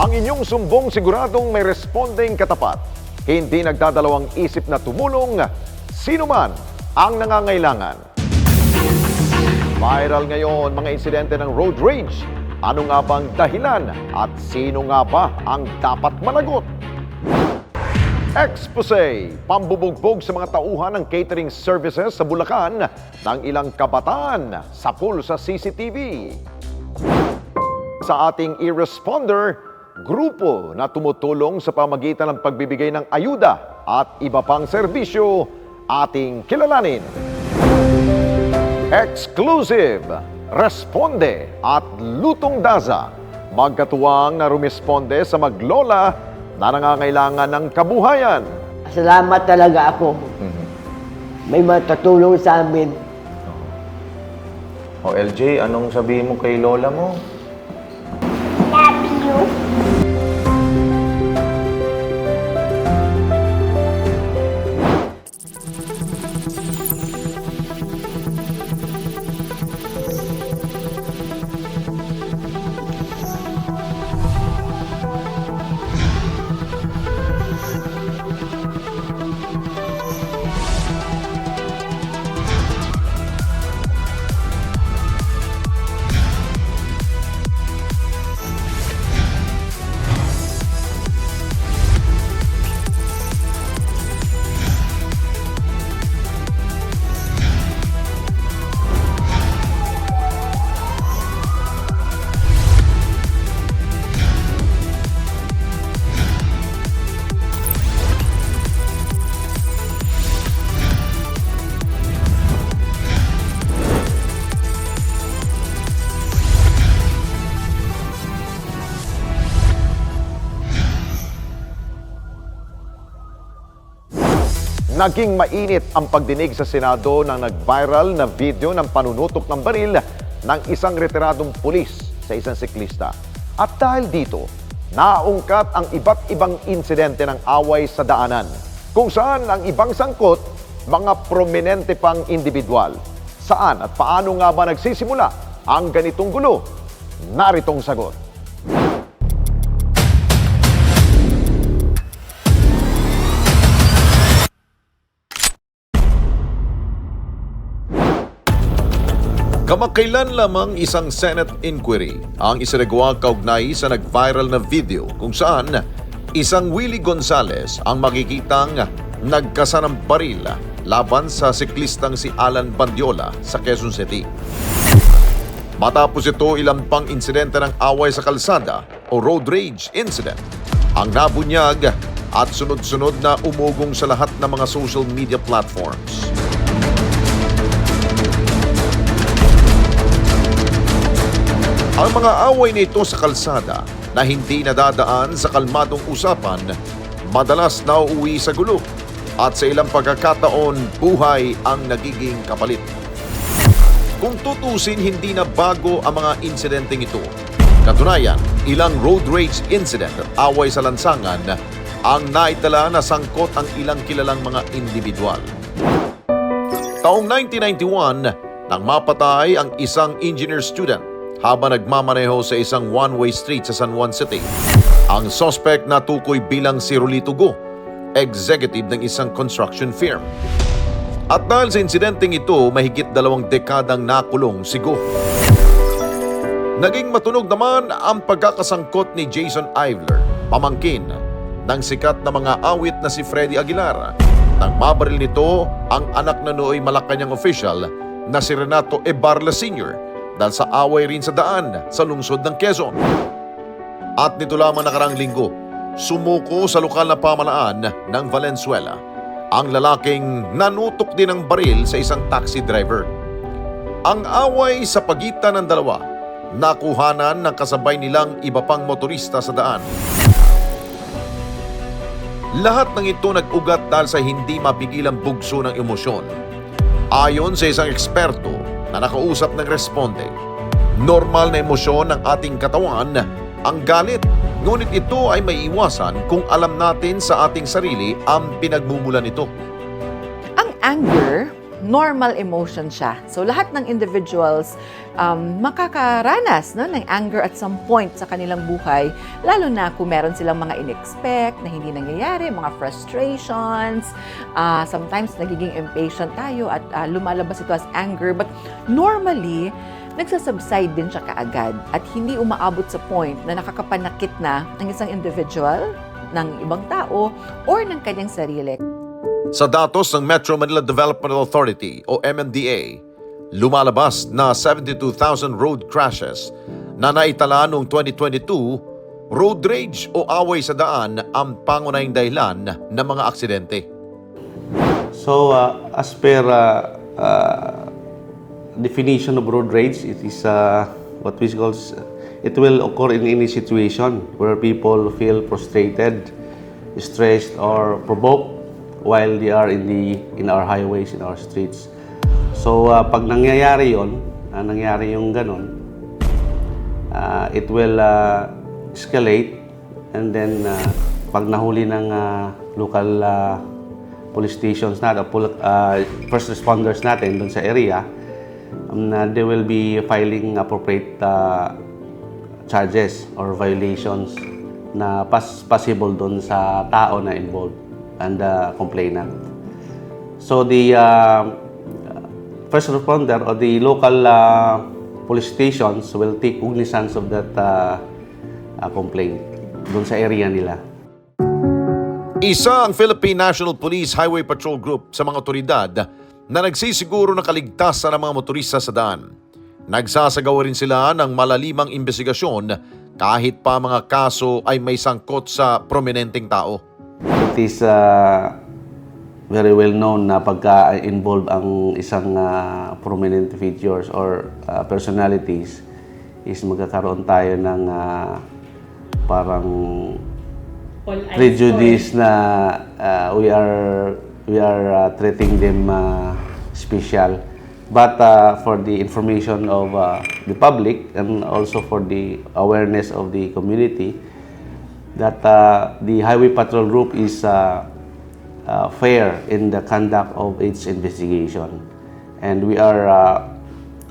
Ang inyong sumbong siguradong may responding katapat. Hindi nagdadalawang isip na tumulong sino man ang nangangailangan. Viral ngayon mga insidente ng road rage. Ano nga bang dahilan at sino nga ba ang dapat managot? Expose, pambubugbog sa mga tauhan ng catering services sa Bulacan ng ilang kabataan sa pool sa CCTV. Sa ating e-responder, grupo na tumutulong sa pamagitan ng pagbibigay ng ayuda at iba pang serbisyo, ating kilalanin. Exclusive, Responde at Lutong Daza, magkatuwang na rumisponde sa maglola na nangangailangan ng kabuhayan. Salamat talaga ako. May matutulong sa amin. O LJ, anong sabihin mo kay lola mo? Love you. Naging mainit ang pagdinig sa Senado ng nag-viral na video ng panunutok ng baril ng isang retiradong pulis sa isang siklista. At dahil dito, naungkat ang iba't ibang insidente ng away sa daanan, kung saan ang ibang sangkot, mga prominente pang individual. Saan at paano nga ba nagsisimula ang ganitong gulo? Naritong sagot. Kamakailan lamang isang Senate inquiry ang isinagawa kaugnay sa nag-viral na video kung saan isang Willie Gonzales ang makikitang nagkasa ng baril laban sa siklistang si Alan Bandiola sa Quezon City. Matapos ito, ilang pang insidente ng away sa kalsada o road rage incident ang nabunyag at sunod-sunod na umugong sa lahat ng mga social media platforms. Ang mga away nito sa kalsada na hindi nadadaan sa kalmadong usapan, madalas nauuwi sa gulo at sa ilang pagkakataon, buhay ang nagiging kapalit. Kung tutusin, hindi na bago ang mga insidenteng ito. Katunayan, ilang road rage incident at away sa lansangan ang naitala na sangkot ang ilang kilalang mga individual. Taong 1991, nang mapatay ang isang engineer student habang nagmamaneho sa isang one-way street sa San Juan City. Ang suspect na tukoy bilang si Rolito Go, executive ng isang construction firm. At dahil sa insidenteng ito, mahigit 2 dekadang nakulong si Go. Naging matunog naman ang pagkakasangkot ni Jason Ivler, pamangkin ng sikat na mga awit na si Freddy Aguilar, nang mabaril nito ang anak na nooy Malacanang official na si Renato Ebarla Sr. dahil sa away rin sa daan sa lungsod ng Quezon. At nito lamang nakarang linggo, sumuko sa lokal na pamalaan ng Valenzuela ang lalaking nanutok din ng baril sa isang taxi driver. Ang away sa pagitan ng dalawa, nakuhanan ng kasabay nilang iba pang motorista sa daan. Lahat ng ito nag-ugat dahil sa hindi mapigilang bugso ng emosyon. Ayon sa isang eksperto na nakausap ng responde, normal na emosyon ng ating katawan ang galit. Ngunit ito ay maiiwasan kung alam natin sa ating sarili ang pinagmumulan nito. Ang anger, normal emotion siya. So lahat ng individuals makakaranas no, ng anger at some point sa kanilang buhay, lalo na kung meron silang mga in-expect na hindi nangyayari, mga frustrations, sometimes nagiging impatient tayo at lumalabas ito as anger. But normally, nagsasubside din siya kaagad at hindi umaabot sa point na nakakapanakit na ng isang individual, ng ibang tao, or ng kanyang sarili. Sa datos ng Metro Manila Development Authority o MMDA, lumalabas na 72,000 road crashes na naitala noong 2022, road rage o away sa daan ang pangunahing dahilan ng mga aksidente. So, as per definition of road rage, it is what we call it will occur in any situation where people feel frustrated, stressed, or provoked while they are in our highways, in our streets. So, pag nangyayari yon, nangyari yung ganun, it will escalate, and then pag nahuli ng local police stations natin, first responders natin doon sa area, they will be filing appropriate charges or violations na possible doon sa tao na involved and the complainant. So the first responder or the local police stations will take cognizance of that complaint doon sa area nila. Isa ang Philippine National Police Highway Patrol Group sa mga otoridad na nagsisiguro ng kaligtasan ng mga motorista sa daan. Nagsasagawa rin sila ng malalimang investigasyon kahit pa mga kaso ay may sangkot sa prominenteng tao. It is very well known na pagka-involve ang isang prominent figures or personalities is magkakaroon tayo ng parang prejudice na we are treating them special. But for the information of the public and also for the awareness of the community, that the Highway Patrol Group is fair in the conduct of its investigation. And we are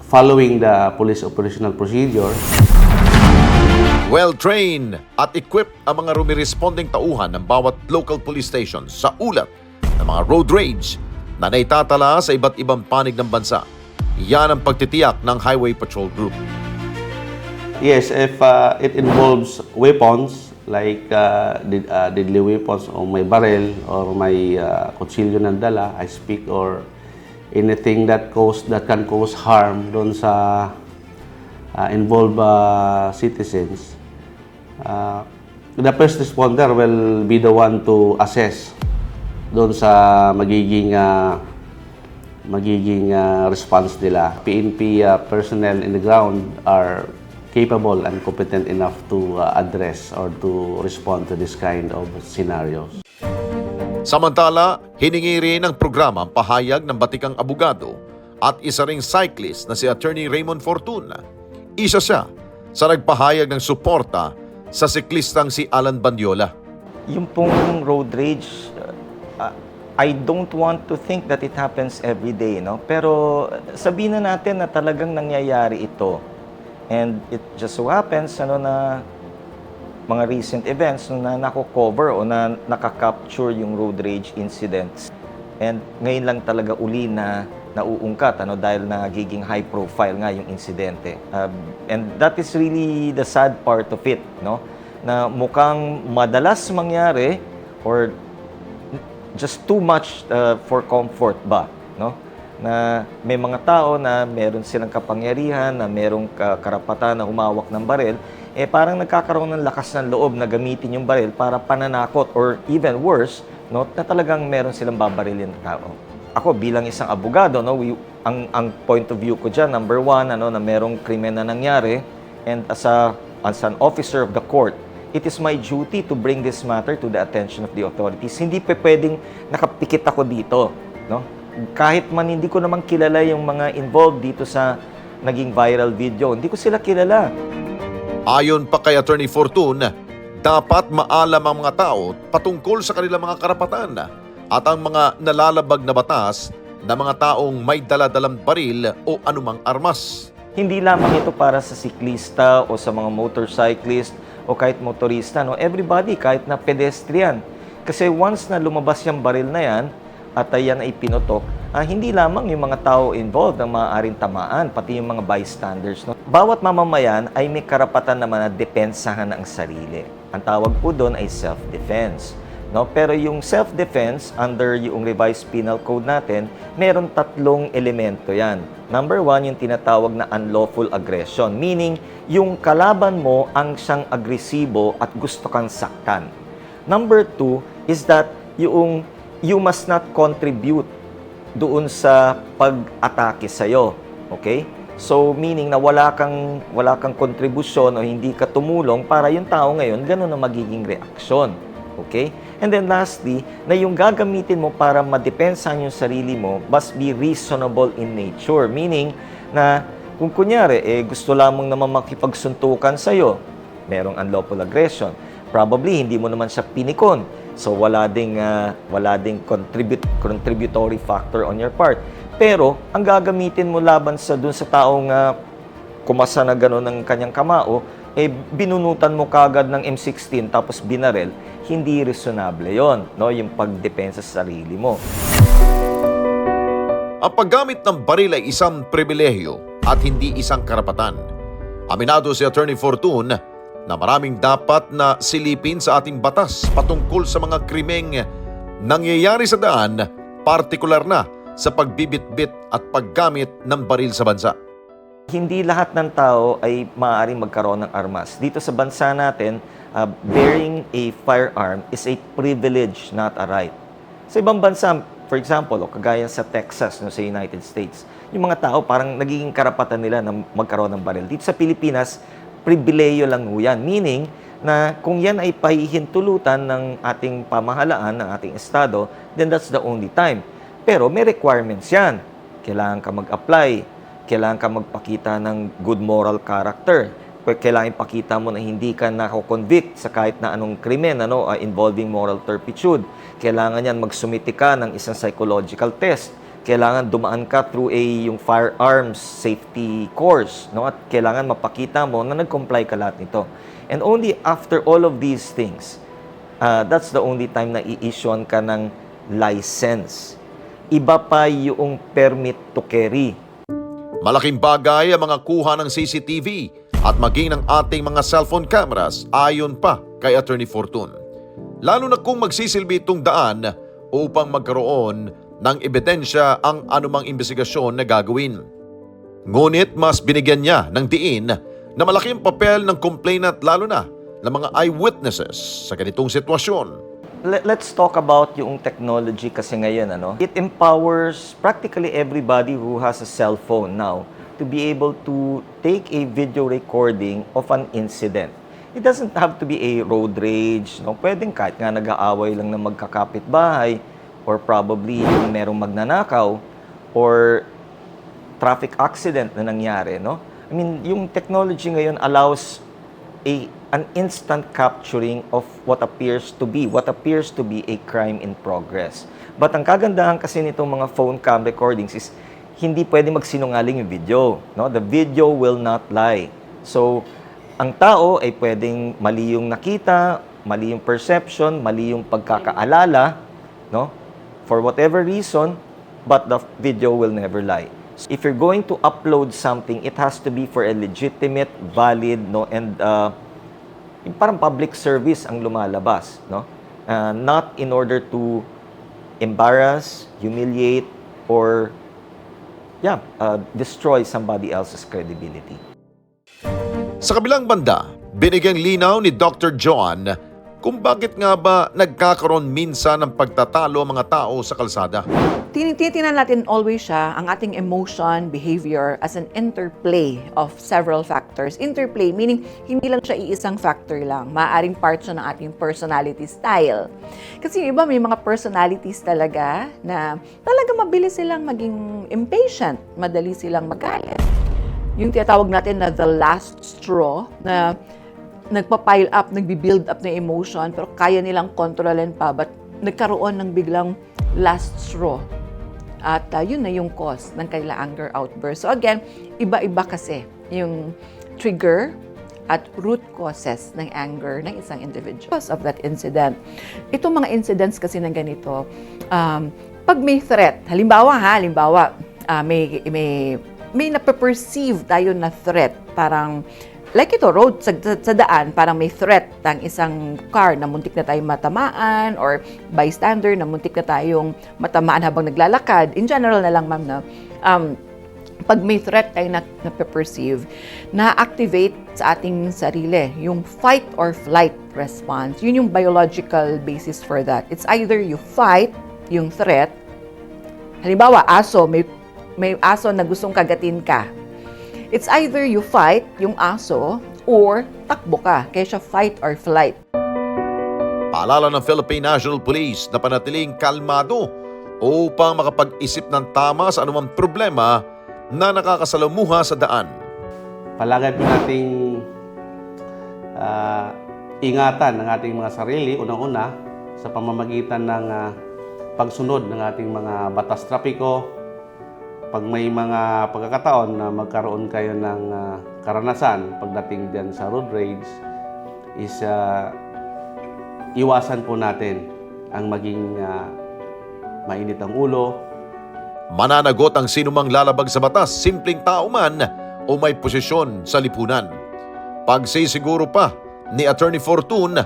following the police operational procedure. Well-trained at equipped ang mga rumiresponding tauhan ng bawat local police station sa ulat ng mga road rage na naitatala sa iba't ibang panig ng bansa. Yan ang pagtitiyak ng Highway Patrol Group. Yes, if it involves weapons like deadly weapons o may barrel or may kutsilyo ng dala, I speak, or anything that can cause harm doon sa involved citizens, the first responder will be the one to assess doon sa magiging response nila. PNP personnel in the ground are capable and competent enough to address or to respond to this kind of scenarios. Samantala, hiningi rin ng programa ang pahayag ng batikang abogado at isa ring cyclist na si Attorney Raymond Fortuna. Isa siya sa nagpahayag ng suporta sa siklistang si Alan Bandiola. Yung pong road rage, I don't want to think that it happens every day, no? Pero sabihin na natin na talagang nangyayari ito. And it just so happens na mga recent events na nako-cover o na nakaka-capture yung road rage incidents. And ngayon lang talaga uli na nauungkat dahil nagiging high profile nga yung insidente. And that is really the sad part of it, no? Na mukhang madalas mangyari or just too much for comfort ba, no? Na may mga tao na meron silang kapangyarihan, na merong karapatan na humawak ng baril, parang nagkakaroon ng lakas ng loob na gamitin yung baril para pananakot or even worse, no, na talagang meron silang babarilin ng tao. Ako bilang isang abogado, no, ang point of view ko dyan, number one, na merong krimen na nangyari, and as an officer of the court, it is my duty to bring this matter to the attention of the authorities. Hindi pwedeng nakapikit ako dito, no? Kahit man hindi ko naman kilala yung mga involved dito sa naging viral video, hindi ko sila kilala. Ayon pa kay Attorney Fortuna, dapat maalam ang mga tao patungkol sa kanilang mga karapatan at ang mga nalalabag na batas ng mga taong may daladalang baril o anumang armas. Hindi lamang ito para sa siklista o sa mga motorcyclist o kahit motorista, no? Everybody, kahit na pedestrian. Kasi once na lumabas yung baril na yan, at yan ay pinutok, hindi lamang yung mga tao involved ang maaaring tamaan, pati yung mga bystanders. No? Bawat mamamayan ay may karapatan naman na depensahan ang sarili. Ang tawag po doon ay self-defense. No? Pero yung self-defense, under yung revised penal code natin, meron 3 elemento yan. Number 1, yung tinatawag na unlawful aggression, meaning yung kalaban mo ang siyang agresibo at gusto kang saktan. Number 2 is that yung you must not contribute doon sa pag-atake sa'yo. Okay? So, meaning na wala kang kontribusyon o hindi ka tumulong para yung tao ngayon, ganun ang magiging reaksyon. Okay? And then lastly, na yung gagamitin mo para madepensahan yung sarili mo must be reasonable in nature. Meaning na kung kunyari, gusto lamang naman makipagsuntukan sa'yo, merong unlawful aggression. Probably, hindi mo naman siya pinikon. So, wala ding contributory factor on your part. Pero, ang gagamitin mo laban dun sa taong kumasa na gano'n ng kanyang kamao, binunutan mo kagad ng M16 tapos binarel, hindi reasonable yon, no? Yung pagdepensa sa sarili mo. Ang paggamit ng baril ay isang pribilehyo at hindi isang karapatan. Aminado si Attorney Fortun na maraming dapat na silipin sa ating batas patungkol sa mga krimeng nangyayari sa daan, partikular na sa pagbibitbit at paggamit ng baril sa bansa. Hindi lahat ng tao ay maaaring magkaroon ng armas. Dito sa bansa natin, bearing a firearm is a privilege, not a right. Sa ibang bansa, for example, kagaya sa Texas, sa United States, yung mga tao parang nagiging karapatan nila na magkaroon ng baril. Dito sa Pilipinas, pribileyo lang yan. Meaning na kung yan ay pahihintulutan ng ating pamahalaan, ng ating estado, then that's the only time. Pero may requirements yan. Kailangan ka mag-apply. Kailangan ka magpakita ng good moral character. Kailangan ipakita mo na hindi ka nako-convict sa kahit na anong krimen involving moral turpitude. Kailangan yan magsumiti ka ng isang psychological test. Kailangan dumaan ka through yung firearms safety course, no? At kailangan mapakita mo na nag-comply ka lahat nito. And only after all of these things, that's the only time na i-issuean ka ng license. Iba pa yung permit to carry. Malaking bagay ang mga kuha ng CCTV at maging ng ating mga cellphone cameras ayon pa kay Attorney Fortun. Lalo na kung magsisilbi itong daan upang magkaroon ng ebidensya ang anumang investigasyon na gagawin. Ngunit mas binigyan niya ng diin na malaki ang papel ng complainant lalo na ng mga eyewitnesses sa ganitong sitwasyon. Let's talk about yung technology kasi ngayon, It empowers practically everybody who has a cell phone now to be able to take a video recording of an incident. It doesn't have to be a road rage, no? Pwedeng kahit nga nag-aaway lang ng magkakapitbahay, or probably yung merong magnanakaw or traffic accident na nangyari, no? I mean, yung technology ngayon allows an instant capturing of what appears to be a crime in progress. But ang kagandahan kasi nitong mga phone cam recordings is hindi pwede magsinungaling yung video, no? The video will not lie. So, ang tao ay pwedeng mali yung nakita, mali yung perception, mali yung pagkakaalala, no? For whatever reason, but the video will never lie. So if you're going to upload something, it has to be for a legitimate, valid, no, and parang public service ang lumalabas, no? Not in order to embarrass, humiliate, or destroy somebody else's credibility. Sa kabilang banda, binigyang linaw ni Dr. Joan kung bakit nga ba nagkakaroon minsan ng pagtatalo ang mga tao sa kalsada. Tinitingnan natin always siya, ang ating emotion, behavior, as an interplay of several factors. Interplay, meaning hindi lang siya iisang factor lang. Maaaring part siya ng ating personality style. Kasi yung iba, may mga personalities talaga na talaga mabilis silang maging impatient, madali silang magalit. Yung tinatawag natin na the last straw, na nagpa-pile up, nagbi-build up na emotion, pero kaya nilang kontrolin pa, but nagkaroon ng biglang last straw. At yun na yung cause ng kanilang anger outburst. So again, iba-iba kasi yung trigger at root causes ng anger ng isang individual. Because of that incident. Itong mga incidents kasi ng ganito, pag may threat, halimbawa may nape-perceive tayo na threat, parang like ito, road sa daan, parang may threat ng isang car na muntik na tayong matamaan or bystander na muntik na tayong matamaan habang naglalakad. In general na lang, ma'am, na pag may threat tayo na-perceive, na-activate sa ating sarili yung fight or flight response. Yun yung biological basis for that. It's either you fight yung threat, halimbawa, aso, may aso na gustong kagatin ka. It's either you fight yung aso or takbo ka. Kaya siya fight or flight. Paalala ng Philippine National Police na panatiling kalmado upang makapag-isip ng tama sa anumang problema na nakakasalamuha sa daan. Palagay po nating ingatan ng ating mga sarili, unang-una, sa pamamagitan ng pagsunod ng ating mga batas trapiko. Pag may mga pagkakataon na magkaroon kayo ng karanasan pagdating dyan sa road rage, is iwasan po natin ang maging mainit ang ulo. Mananagot ang sinumang lalabag sa batas, simpleng tao man o may posisyon sa lipunan. Pagsisiguro pa ni Attorney Fortune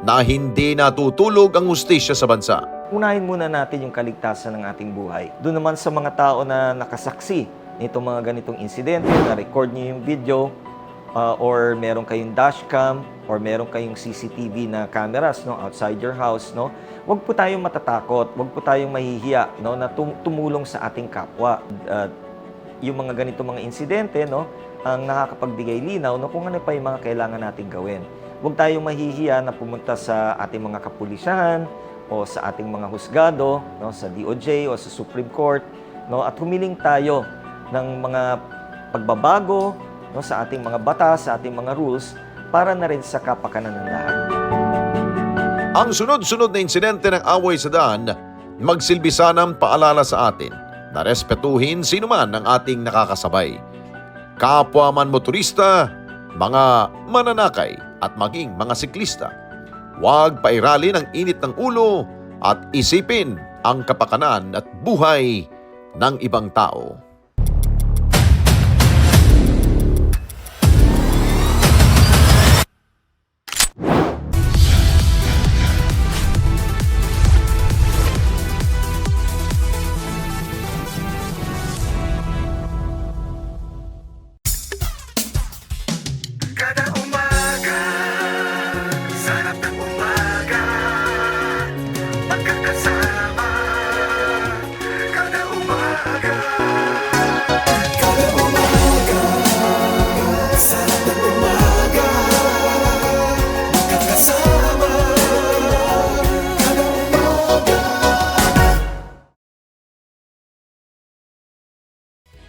na hindi natutulog ang hustisya sa bansa. Unahin muna natin yung kaligtasan ng ating buhay. Doon naman sa mga tao na nakasaksi nitong mga ganitong insidente, na-record nyo yung video, or meron kayong dashcam, or meron kayong CCTV na cameras outside your house, huwag po tayong matatakot, huwag po tayong mahihiya na tumulong sa ating kapwa. Yung mga ganitong mga insidente, ang nakakapagbigay linaw kung ano pa yung mga kailangan nating gawin. Huwag tayong mahihiya na pumunta sa ating mga kapulisahan, o sa ating mga husgado, sa DOJ o sa Supreme Court, at humiling tayo ng mga pagbabago sa ating mga batas, sa ating mga rules, para na rin sa kapakanan ng lahat. Ang sunod-sunod na insidente ng away sa daan, magsilbi sanang paalala sa atin na respetuhin sino man ang ating nakakasabay. Kapwa man motorista, mga mananakay at maging mga siklista. Huwag pairalin ang init ng ulo at isipin ang kapakanan at buhay ng ibang tao.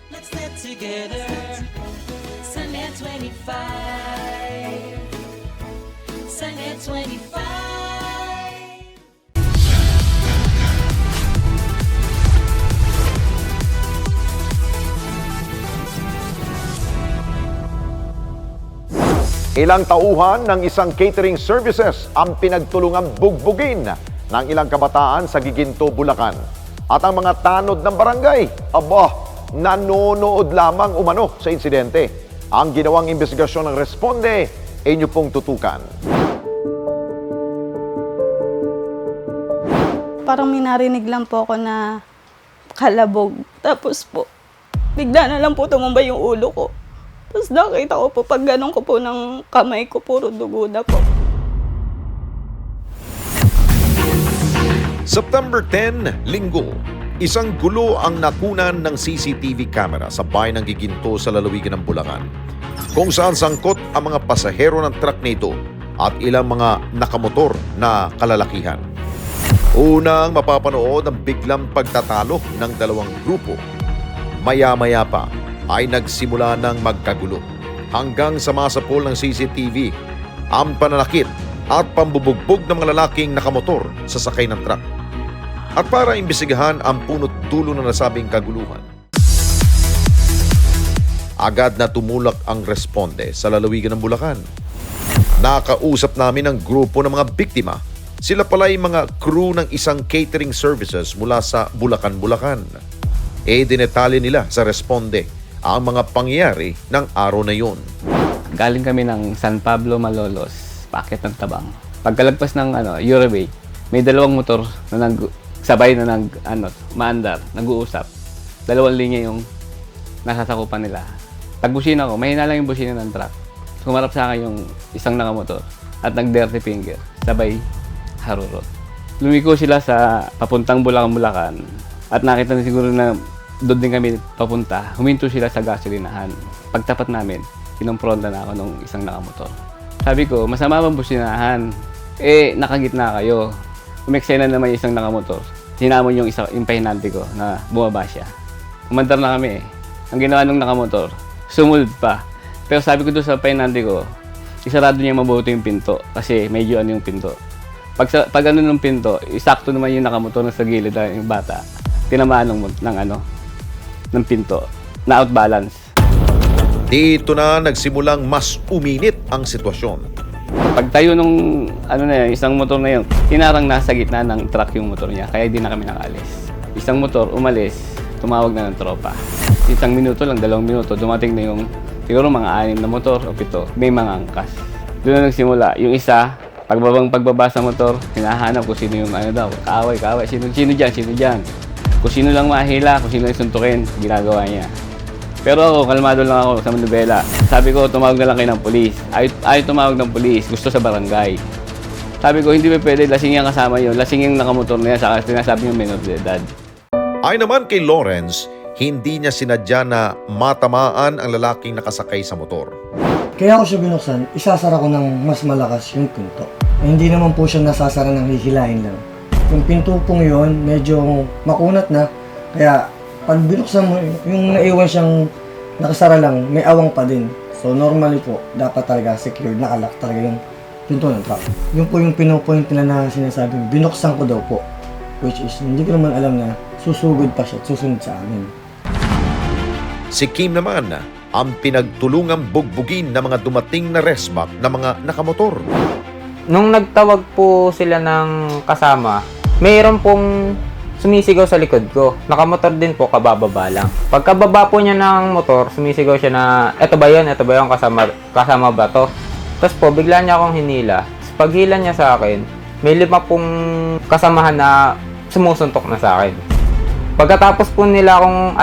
Let's get together. Sunday 25. Sunday 25. Ilang tauhan ng isang catering services ang pinagtulungang bugbugin ng ilang kabataan sa Giginto, Bulacan. At ang mga tanod ng barangay, nanonood lamang umano sa insidente. Ang ginawang investigasyon ng Responde, inyo pong tutukan. Parang may narinig lang po ako na kalabog. Tapos po, bigla na lang po tumambay yung ulo ko. Tapos nakita ko po, pag ganun ko po ng kamay ko, puro dugo na po. September 10, Linggo. Isang gulo ang nakunan ng CCTV camera sa bayan ng Giginto sa lalawigan ng Bulacan, kung saan sangkot ang mga pasahero ng truck nito at ilang mga nakamotor na kalalakihan. Unang mapapanood ang biglang pagtatalo ng dalawang grupo. Maya-maya pa ay nagsimula ng magkagulo hanggang sa masapol ng CCTV ang pananakit at pambubugbog ng mga lalaking nakamotor sa sakay ng truck. at para imbestigahan ang punot dulo ng nasabing kaguluhan. Agad na tumulak ang responde sa lalawigan ng Bulacan. Nakausap namin ang grupo ng mga biktima. Sila pala'y mga crew ng isang catering services mula sa Bulacan, Bulacan. Dinetali nila sa responde ang mga pangyayari ng araw na yun. Galing kami ng San Pablo, Malolos, paakyat ng Tabang. Pagkalagpas ng Uruguay, may dalawang motor na sabay na maandar, nag-uusap. Dalawang linya yung nasasakupan nila. Pagbusina ko, mahina lang yung busina ng truck. Kumarap sa akin yung isang nakamotor at nag-dirty finger, sabay harurot. Lumiko sila sa papuntang Bulacan at nakita na siguro na doon din kami papunta. Huminto sila sa gasolinahan. Pagtapat namin, kinumpronta na ako nung isang nakamotor. Sabi ko, masama bang businahan? Nakagitna kayo. Umeksena naman yung isang nakamotor. Sinamon yung pahinante ko na bumaba siya. Umandar na kami. Ang ginawa nung nakamotor, sumulod pa. Pero sabi ko doon sa pahinante ko, isarado niya mabuti yung pinto kasi medyo yung pinto. Pag ano ng pinto, isakto naman yung nakamotor na sa gilid yung bata. Tinamaan ng pinto na outbalance. Dito na nagsimulang mas uminit ang sitwasyon. Pagtayo nung isang motor na yun, tinarang nasa gitna ng truck yung motor niya, kaya di na kami nakalis. Isang motor umalis, tumawag na ng tropa. Isang minuto lang, 2 minuto, dumating na yung siguro mga 6 na motor o 7, may mga angkas. Doon na nagsimula. Yung isa, pagbaba sa motor, hinahanap kung sino yung kaaway, sino dyan. Kung sino lang mahila, kung sino lang suntukin, ginagawa niya. Pero ako, kalmado lang ako sa manubela. Sabi ko, tumawag na lang kayo ng polis. Ayaw tumawag ng polis, gusto sa barangay. Sabi ko, hindi ba pwede, lasing yung kasama yun. Lasing yung nakamotor na yan, saka sinasabi yung menor de edad. Ay naman kay Lawrence, hindi niya sinadya na matamaan ang lalaking nakasakay sa motor. Kaya ako siya binuksan, isasara ko ng mas malakas yung pinto. Hindi naman po siya nasasara ng hihilain lang. Yung pinto pong yun, medyo makunat na. Kaya pag binuksan mo, yung naiwan siyang nakasara lang, may awang pa din. So normally po, dapat talaga secured, nakalock talaga yung pinto ng truck. Yun po yung pinopoint nila na sinasabi, binuksan ko daw po. Which is, hindi ko naman alam na susugod pa siya at susunod sa amin. Si Kim naman, ang pinagtulungang bugbugin ng mga dumating na resback na mga nakamotor. Nung nagtawag po sila ng kasama, mayroon pong sumisigaw sa likod ko. Nakamotor din po, kabababa lang. Pagkababa po niya ng motor, sumisigaw siya na, eto ba yun, kasama ba to? Tapos po, bigla niya akong hinila. Tapos paghila niya sa akin, may 5 pong kasamahan na sumusuntok na sa akin. Pagkatapos po nila akong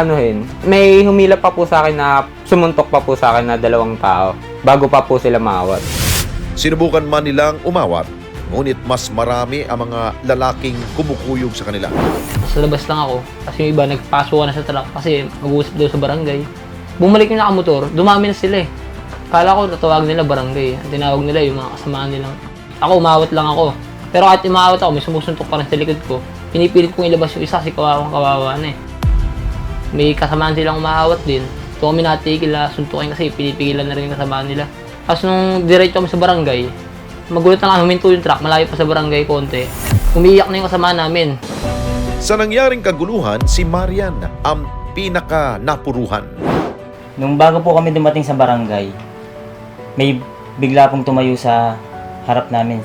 may humila pa po sa akin na sumuntok pa po sa akin na 2 tao bago pa po sila maawat. Sinubukan man nilang umawat, ngunit mas marami ang mga lalaking kumukuyog sa kanila. Sa labas lang ako kasi yung iba nagpasok na sa truck kasi mag-uusap daw sa barangay. Bumalik yung nakamotor, dumami na sila eh. Kala ko natawag nila barangay. Ang tinawag nila yung mga kasamaan nilang. Ako umawat lang ako. Pero kahit umawat ako, may sumusuntok pa rin sa likod ko. Pinipilit kong ilabas yung isa kasi kawawa na eh. May kasamaan silang umawat din. Ito kami natigil na suntukin kasi pinipigilan na rin yung kasamaan nila. Tapos nung diretso kami sa barangay, magulat na nga, huminto yung truck, malayo pa sa barangay konti. Umiiyak na yung kasama namin. Sa nangyaring kaguluhan, si Marian ang pinaka-napuruhan. Nung bago po kami dumating sa barangay, may bigla pong tumayo sa harap namin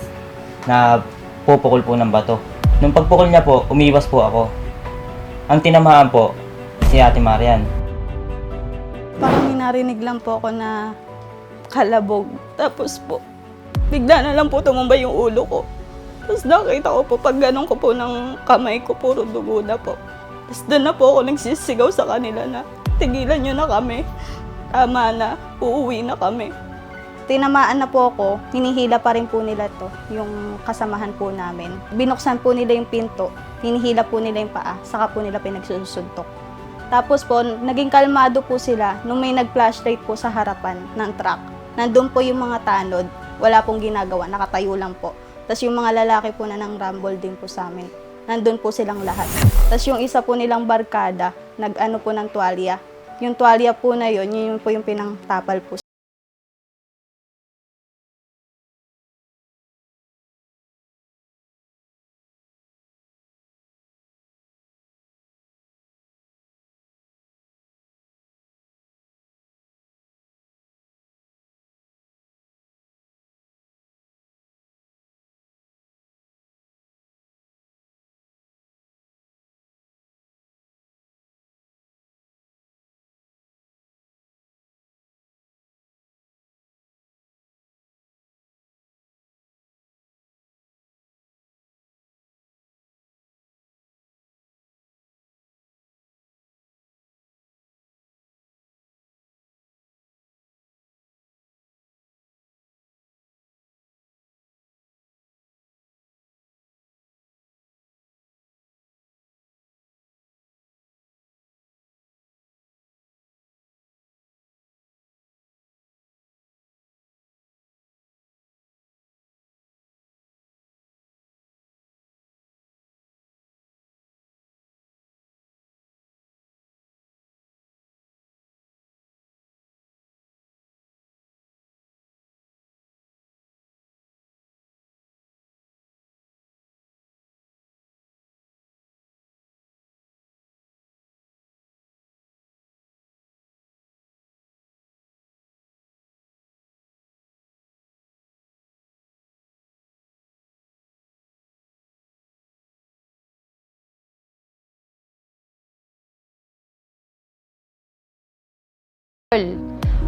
na pupukol po ng bato. Nung pagpukol niya po, umiwas po ako. Ang tinamaan po, si Ate Marian. Parang minarinig lang po ako na kalabog. Tapos po, bigla na lang po tumambay yung ulo ko. Tapos nakita ko po, pag ganun ko po ng kamay ko, puro dugo na po. Tapos doon na po ako nagsisigaw sa kanila na, tigilan nyo na kami. Tama na, uuwi na kami. Tinamaan na po ako, hinihila pa rin po nila to, yung kasamahan po namin. Binuksan po nila yung pinto, hinihila po nila yung paa, saka po nila pinagsusuntok. Tapos po, naging kalmado po sila nung may nag-flashlight po sa harapan ng truck. Nandun po yung mga tanod, wala pong ginagawa, nakatayo lang po. Tapos yung mga lalaki po na nang rumble din po sa amin, nandun po silang lahat. Tapos yung isa po nilang barkada, nag-ano po ng tuwalya. Yung tuwalya po na yun po yung pinangtapal po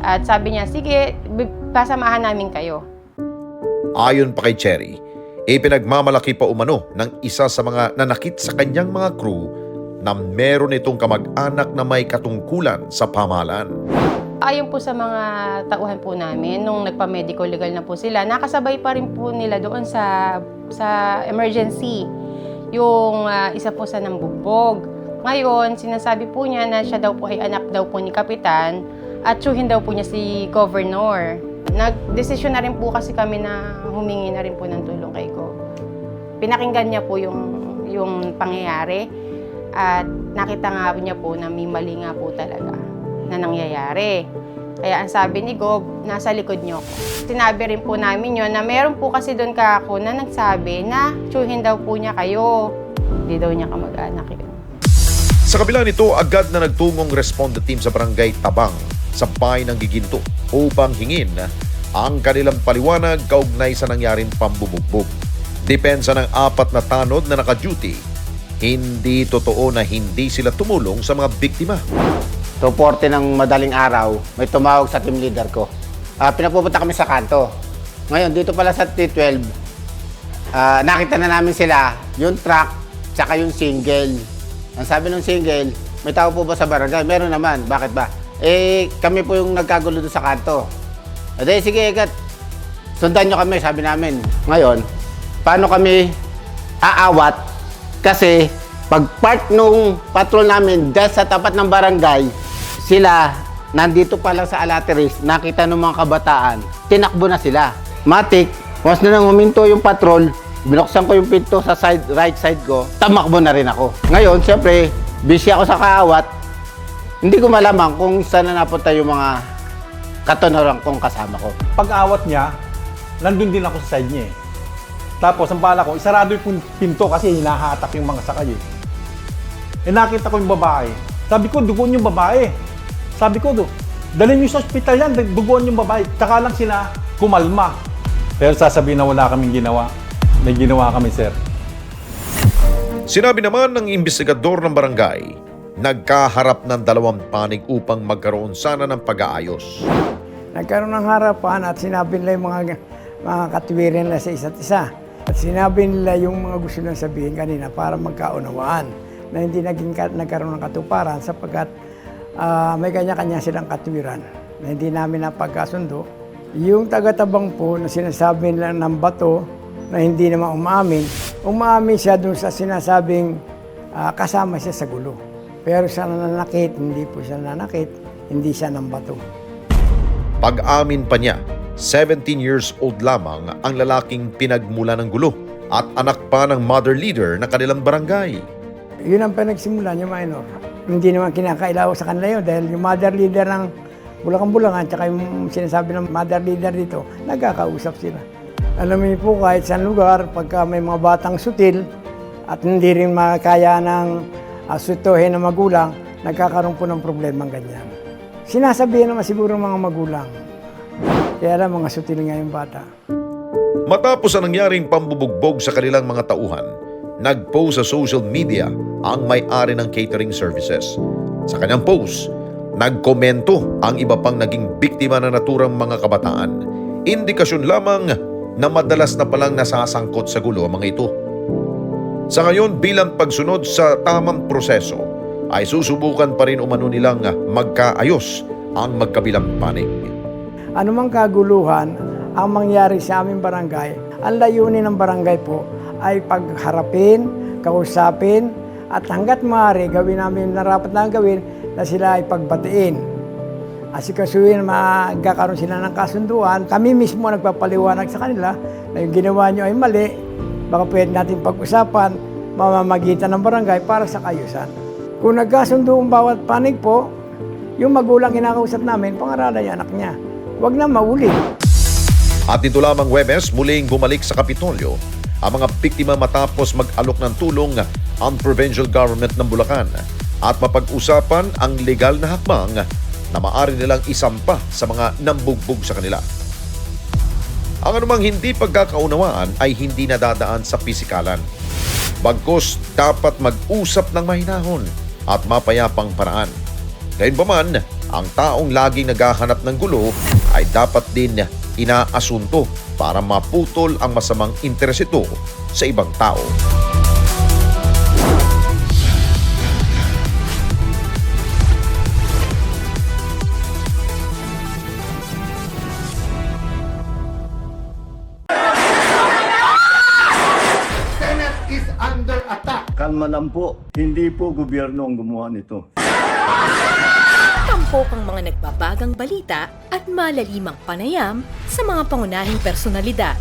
At sabi niya, sige, pasamahan namin kayo. Ayon pa kay Cherry, ipinagmamalaki pa umano ng isa sa mga nanakit sa kanyang mga crew na meron itong kamag-anak na may katungkulan sa pamahalaan. Ayon po sa mga tauhan po namin, nung nagpa-medical legal na po sila, nakasabay pa rin po nila doon sa emergency. Yung isa po sa nambugbog. Ngayon, sinasabi po niya na siya daw po ay anak daw po ni Kapitan at tsuhin daw po niya si Governor. Nagdesisyon na rin po kasi kami na humingi na rin po ng tulong kay Gov. Pinakinggan niya po yung pangyayari at nakita nga niya po na may mali nga po talaga na nangyayari. Kaya ang sabi ni Gov, nasa likod niyo ko. Sinabi rin po namin yon na meron po kasi doon kako na nagsabi na tsuhin daw po niya kayo. Hindi daw niya kamag-anak yun. Sa kabila nito, agad na nagtungong responde team sa barangay Tabang sa bayan ng Giginto upang hingin ang kanilang paliwanag kaugnay sa nangyaring pambubugbog. Depensa ng 4 na tanod na naka-duty, hindi totoo na hindi sila tumulong sa mga biktima. 2:40 ng madaling araw, may tumawag sa team leader ko. Pinapupunta kami sa kanto. Ngayon, dito pala sa T12, nakita na namin sila, yung truck, tsaka yung single. Ang sabi ng single, may tao po ba sa barangay? Meron naman. Bakit ba? Kami po yung nagkagulo doon sa kanto. Sige, sundan nyo kami, sabi namin. Ngayon, paano kami aawat? Kasi, pag part nung patrol namin dahil sa tapat ng barangay, sila, nandito pa lang sa Alateris, nakita ng mga kabataan, tinakbo na sila. Matik, once na nang huminto yung patrol, binuksan ko yung pinto sa right side ko, tamakbo na rin ako. Ngayon, siyempre, busy ako sa kaawat, hindi ko malamang kung saan na napunta yung mga katonoran kong kasama ko. Pag-awat niya, nandun din ako sa side niya eh. Tapos, ang bala ko, isarado yung pinto kasi hinahatak yung mga sakay eh. Nakita ko yung babae. Sabi ko, duguan yung babae. Sabi ko, dalhin niyo sa ospital yan, duguan yung babae. Tsaka lang sila kumalma. Pero sasabihin na wala kaming ginawa. May ginawa kami, sir. Sinabi naman ng investigador ng barangay, nagkaharap ng 2 panig upang magkaroon sana ng pag-aayos. Nagkaroon ng harapan at sinabi nila yung mga katwiran nila sa isa't isa. At sinabi nila yung mga gusto nang sabihin kanina para magkaunawaan na hindi nagkaroon ng katuparan sapagkat may kanya-kanya silang katwiran na hindi namin napagkasundo. Yung taga-Tabang po na sinasabi nila ng bato na hindi naman umamin siya doon sa sinasabing kasama siya sa gulo. Pero sa nananakit, hindi po siya nanakit, hindi siya ng bato. Pag-amin pa niya, 17 years old lamang ang lalaking pinagmula ng gulo at anak pa ng mother leader na kanilang barangay. Yun ang pinagsimulan, yung minor. Hindi naman kinakailaw sa kanila yun dahil yung mother leader ng Bulacan-Bulacan tsaka yung sinasabi ng mother leader dito, nagkakausap sila. Alam niyo po, kahit saan lugar, pagka may mga batang sutil at hindi rin makakaya ng sutuhin ng magulang, nagkakaroon po ng problemang ganyan. Sinasabihan naman siguro mga magulang. Kaya lang mga sutil nga yung bata. Matapos ang nangyaring pambubugbog sa kanilang mga tauhan, nag-post sa social media ang may-ari ng catering services. Sa kanyang post, nagkomento ang iba pang naging biktima na naturang mga kabataan. Indikasyon lamang na madalas na palang nasasangkot sa gulo ang mga ito. Sa ngayon, bilang pagsunod sa tamang proseso, ay susubukan pa rin umano nilang magkaayos ang magkabilang panig. Anumang kaguluhan ang mangyari sa aming barangay, ang layunin ng barangay po ay pagharapin, kausapin, at hanggat maaari gawin namin na rapat na gawin na sila ay pagbatiin. Asikasuhin, magkakaroon sila ng kasunduan. Kami mismo nagpapaliwanag sa kanila na yung ginawa nyo ay mali. Baka pwede natin pag-usapan, mamamagitan ng barangay para sa kayusan. Kung nagkasundo ang bawat panig po, yung magulang kinakausap namin, pangaralan yung anak niya. Huwag na mauli. At ito lamang Huwebes, muling bumalik sa Kapitolyo ang mga biktima matapos mag-alok ng tulong ang provincial government ng Bulacan at mapag-usapan ang legal na hakbang na maaari nilang isampa sa mga nambugbog sa kanila. Ang anumang hindi pagkakaunawaan ay hindi nadadaan sa pisikalan. Bagkus dapat mag-usap ng mahinahon at mapayapang paraan. Gayunpaman, ang taong laging naghahanap ng gulo ay dapat din inaasunto para maputol ang masamang interes ito sa ibang tao. Kalma lang po, hindi po gobyerno ang gumawa nito. Tampok ang mga nagbabagang balita at malalimang panayam sa mga pangunahing personalidad,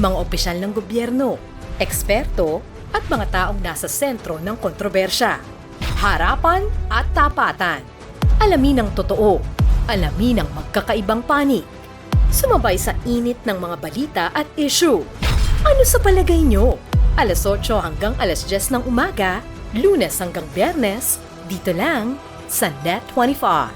mga opisyal ng gobyerno, eksperto at mga taong nasa sentro ng kontrobersya. Harapan at tapatan. Alamin ang totoo. Alamin ang magkakaibang panig. Sumabay sa init ng mga balita at issue. Ano sa palagay nyo? Alas 8 hanggang alas 10 ng umaga, Lunes hanggang Biyernes, dito lang sa Net 25.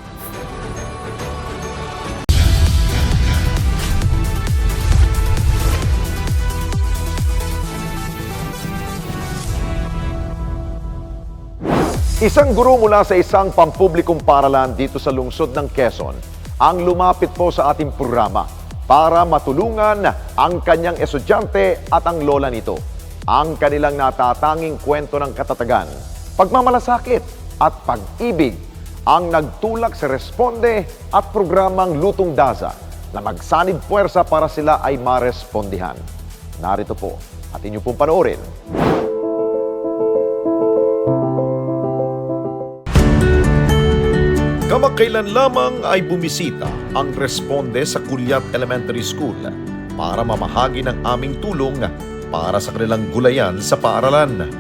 Isang guro mula sa isang pampublikong paaralan dito sa lungsod ng Quezon ang lumapit po sa ating programa para matulungan ang kanyang estudyante at ang lola nito. Ang kanilang natatanging kwento ng katatagan, pagmamalasakit at pag-ibig ang nagtulak sa Responde at programang Lutong Daza na magsanib puwersa para sila ay marespondihan. Narito po at inyo pong panoorin. Kamakailan lamang ay bumisita ang Responde sa Culiat Elementary School para mamahagi ng aming tulong para sa kanilang gulayan sa paaralan.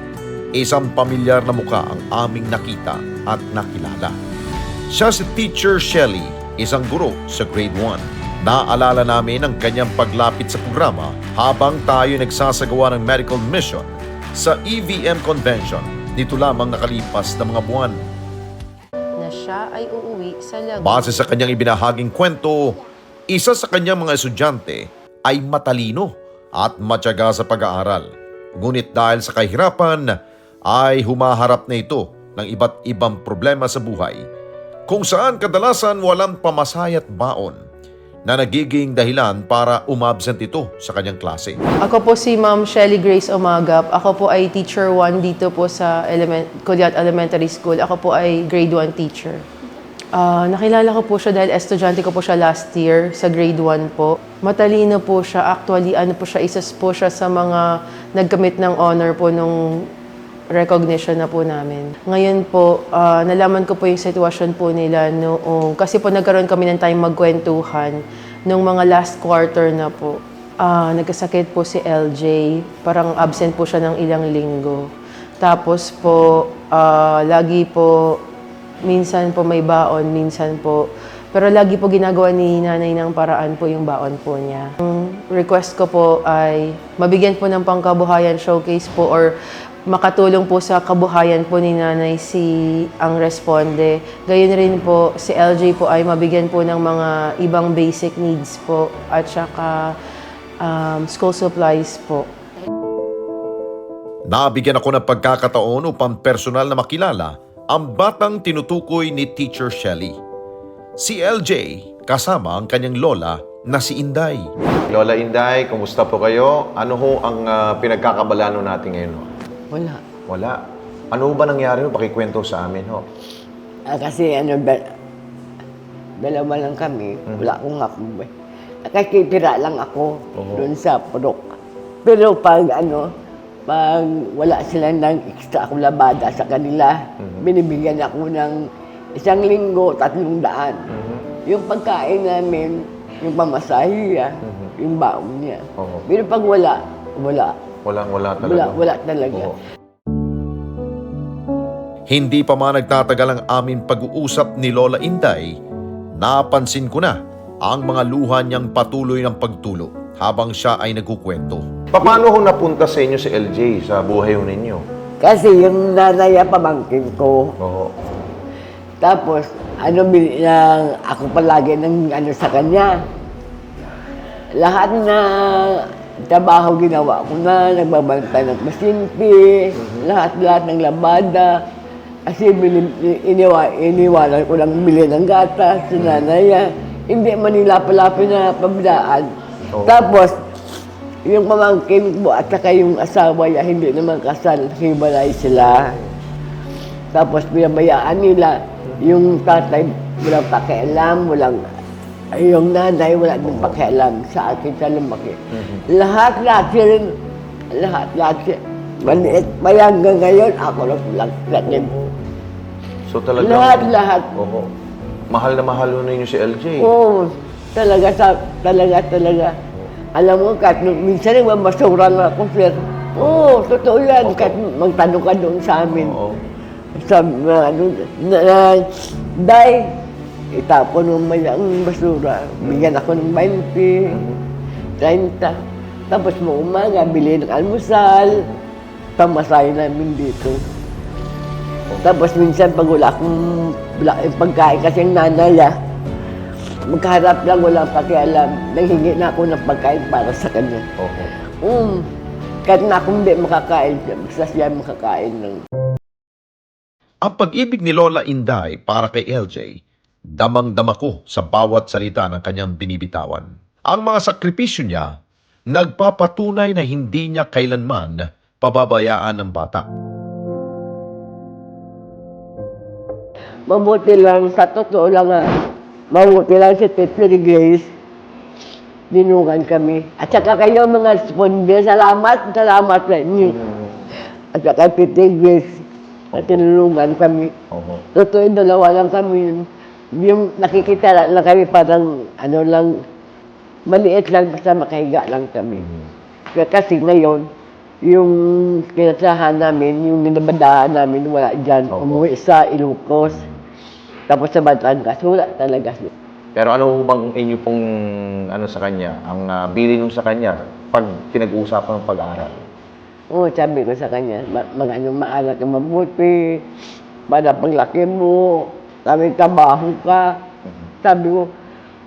Isang pamilyar na muka ang aming nakita at nakilala. Siya si Teacher Shelly, isang guro sa grade 1. Naalala namin ang kanyang paglapit sa programa habang tayo nagsasagawa ng medical mission sa EVM Convention nito lamang nakalipas na mga buwan. Na siya ay uuwi sa Laguna. Base sa kanyang ibinahaging kwento, isa sa kanyang mga estudyante ay matalino at matyaga sa pag-aaral. Ngunit dahil sa kahirapan, ay humaharap na ito ng iba't ibang problema sa buhay, kung saan kadalasan walang pamasay at baon na nagiging dahilan para umabsent ito sa kanyang klase. Ako po si Ma'am Shelly Grace Omagap. Ako po ay Teacher 1 dito po sa Culiat Elementary School. Ako po ay grade 1 teacher. Nakilala ko po siya dahil estudyante ko po siya last year sa grade 1 po. Matalino po siya. Actually, isa po siya sa mga nagkamit ng honor po nung recognition na po namin. Ngayon po, nalaman ko po yung sitwasyon po nila noong, kasi po nagkaroon kami ng time magkwentuhan nung mga last quarter na po. Nagkasakit po si LJ, parang absent po siya ng ilang linggo. Tapos po, lagi po, minsan po may baon, minsan po. Pero lagi po ginagawa ni nanay ng paraan po yung baon po niya. Ang request ko po ay mabigyan po ng pangkabuhayan showcase po or makatulong po sa kabuhayan po ni nanay ang Responde. Gayon rin po, si LJ po ay mabigyan po ng mga ibang basic needs po at saka school supplies po. Nabigyan ako ng pagkakataon upang personal na makilala ang batang tinutukoy ni Teacher Shelly. Si LJ kasama ang kanyang lola na si Inday. Lola Inday, kumusta po kayo? Ano ho ang pinagkakabalano natin ngayon? Wala. Wala. Ano ba nangyari ho? Pakikwento sa amin ho. Kasi dalawa lang kami. Wala akong hapon. Nakakitira lang ako doon sa purok. Pero pag wala sila ng extra akong labada sa kanila, binibigyan ako ng 1 linggo, 300. Yung pagkain namin, yung pamasahiya, yung baon niya. Pero pag wala. Wala talaga. Wala talaga. Hindi pa man nagtatagal ang aming pag-uusap ni Lola Inday, napansin ko na ang mga luha niyang patuloy ng pagtulog habang siya ay nagkukwento. Paano ho napunta sa inyo si LJ sa buhay ho ninyo? Kasi yung nanay pamangkin ko. Tapos, ako palagi ng sa kanya. Lahat na trabaho ginawa ko na, nagbabantay ng masinpi, lahat ng labada. Kasi iniwanan ko lang bili ng gatas sa nanay niya. Hindi man nila palapin na pabidaan. Tapos, yung pamangkin ko at saka yung asawa niya, hindi naman kasal, hibalay sila. Tapos pinabayaan nila, yung tatay walang pakialam, yung nanay wala din pakialam sa akin sa lumaki. Lahat sila, maliit pa yan hanggang ngayon, ako lang sakin. So talagang... Lahat. Oo. Mahal na mahal ho ninyo si LJ. Oo, talaga. Alam mo, kahit minsan nagmamasuran ako, sir. Oo, totoo yan. Kahit magtanong ka doon sa amin. Sabi Day, itapon mo may ang basura. Bigyan ako ng 20, 30. Tapos mo umaga, bili ng almusal. Pamasahe namin dito. Tapos minsan pag wala akong pagkain kasi ang nanay, magkaharap lang, walang pakialam. Nanghingi na ako ng pagkain para sa kanya. Kahit na akong hindi makakain, basta siya makakain lang. Ang pag-ibig ni Lola Inday para kay LJ, damang-dama ko sa bawat salita ng kanyang binibitawan. Ang mga sakripisyo niya, nagpapatunay na hindi niya kailanman pababayaan ng bata. Mabuti lang, sa totoo lang mabuti lang si Tito Grace. Dinungan kami. At saka kayo mga sponsor, salamat sa inyo. At saka Tito Grace, at tinulungan kami. Totoo yung dalawa lang kami. Yung nakikita lang kami parang maliit lang basta makahiga lang kami. Kasi ngayon, yung kinasahan namin, yung ninabadahan namin, wala dyan. Umuwi sa Ilocos. Tapos sa Batangas, wala talaga. Pero ano bang inyo pong sa kanya? Ang bilin nyo sa kanya pag pinag-uusapan ng pag-aaral? Oo, sabi ko sa kanya, maaral ka mabuti, para paglaki mo, may trabaho ka. Sabi ko,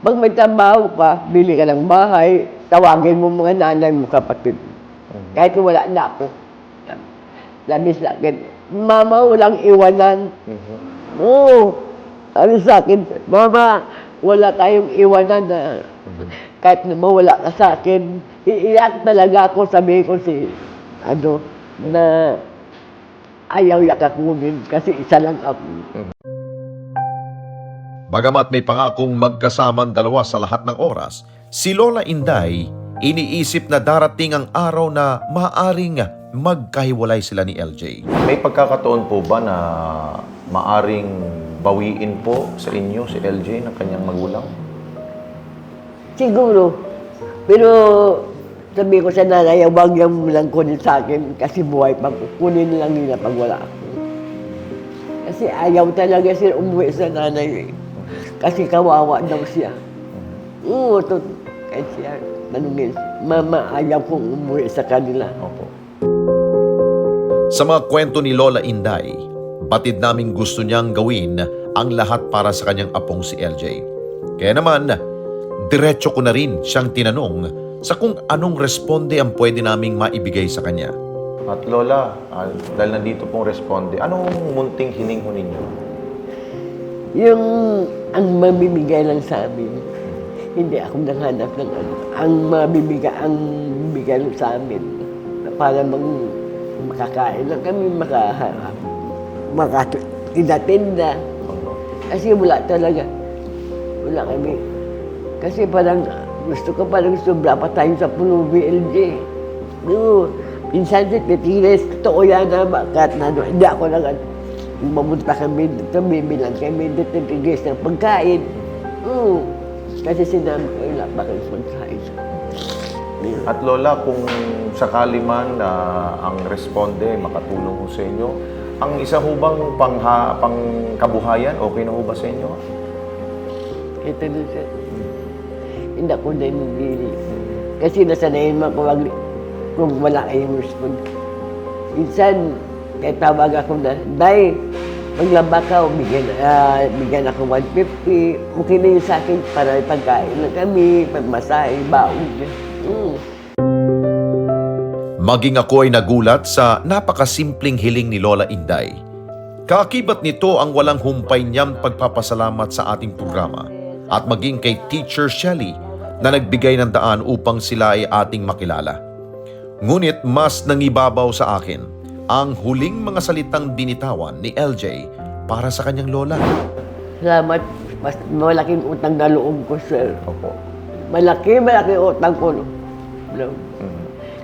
pag may trabaho ka, bili ka ng bahay, tawagin mo mga nanay mo, kapatid. Kahit wala na ako. Sabi sa akin, Mama, walang iwanan. Oo. Sabi sa akin, Mama, wala tayong iwanan na kahit na mawala ka sa akin. Iiyak talaga ako, sabi ko na ayaw yakakunin kasi isa lang ako. Bagamat may pangakong magkasamang dalawa sa lahat ng oras, si Lola Inday iniisip na darating ang araw na maaring magkahiwalay sila ni LJ. May pagkakataon po ba na maaring bawiin po sa inyo si LJ ng kanyang magulang? Siguro. Pero sabi ko sa nanay, huwag yung lang kunin sa akin kasi buhay pa. Kunin lang nila pag wala ako. Kasi ayaw talaga siya umuwi sa nanay. Kasi kawawa daw siya. Oo, kahit siya tanungin, Mama, ayaw kong umuwi sa kanila. Sa mga kwento ni Lola Inday, batid naming gusto niyang gawin ang lahat para sa kanyang apong si LJ. Kaya naman, diretso ko na rin siyang tinanong sa kung anong responde ang pwede naming maibigay sa kanya. At Lola, dahil nandito pong responde, anong munting hiling ho ninyo? Yung ang mabibigay lang sa amin, hindi ako nanghanap ng ang bibigay lang sa amin para makakain lang kami, makatitinda. Kasi wala talaga. Wala kami. Kasi parang gusto ko parang sobra pa tayo sa puno BLJ. Minsan si Titires, totoo yan na bakit na hindi ako lang mamunta kami dito, bibilang kami dito, Titires ng pagkain. Kasi sinabi ko, wala pa kayo pagkain. At Lola, kung sakali man ang responde makatulong ho sa inyo, ang isa ho bang pangkabuhayan, okay na ho ba sa inyo? Ito na siya. Hindi ako na hindi. Kasi nasanayin mo kung wala kayong respond. Minsan, kahit tawag ako na, Day, maglaba ka, bigyan ako 150. Okay na yun sa akin para pagkain lang kami, pagmasahe, baon. Maging ako ay nagulat sa napakasimpleng hiling ni Lola Inday. Kakibat nito ang walang humpay niyang pagpapasalamat sa ating programa at maging kay Teacher Shelly na nagbigay ng daan upang sila ay ating makilala. Ngunit mas nangibabaw sa akin ang huling mga salitang binitawan ni LJ para sa kanyang lola. Salamat. Mas malaking utang na loob ko, sir. Opo. Malaki utang ko. No?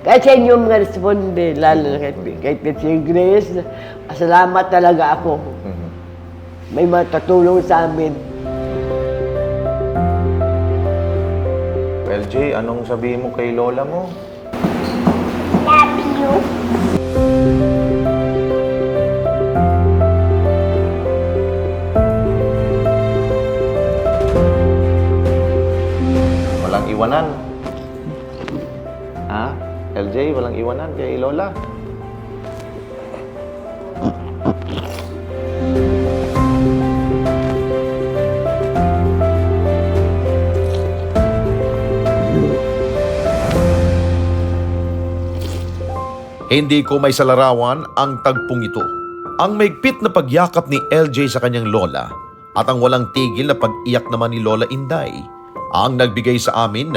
Kahit sa inyo mga responde, lalo na kay Teacher Grace, salamat talaga ako. May matutulong sa amin. LJ, anong sabihin mo kay lola mo? Love you. Walang iwanan. Ha? LJ, walang iwanan kay lola. Hindi ko may salarawan ang tagpong ito. Ang maigpit na pagyakap ni LJ sa kanyang lola at ang walang tigil na pag-iyak naman ni Lola Inday ang nagbigay sa amin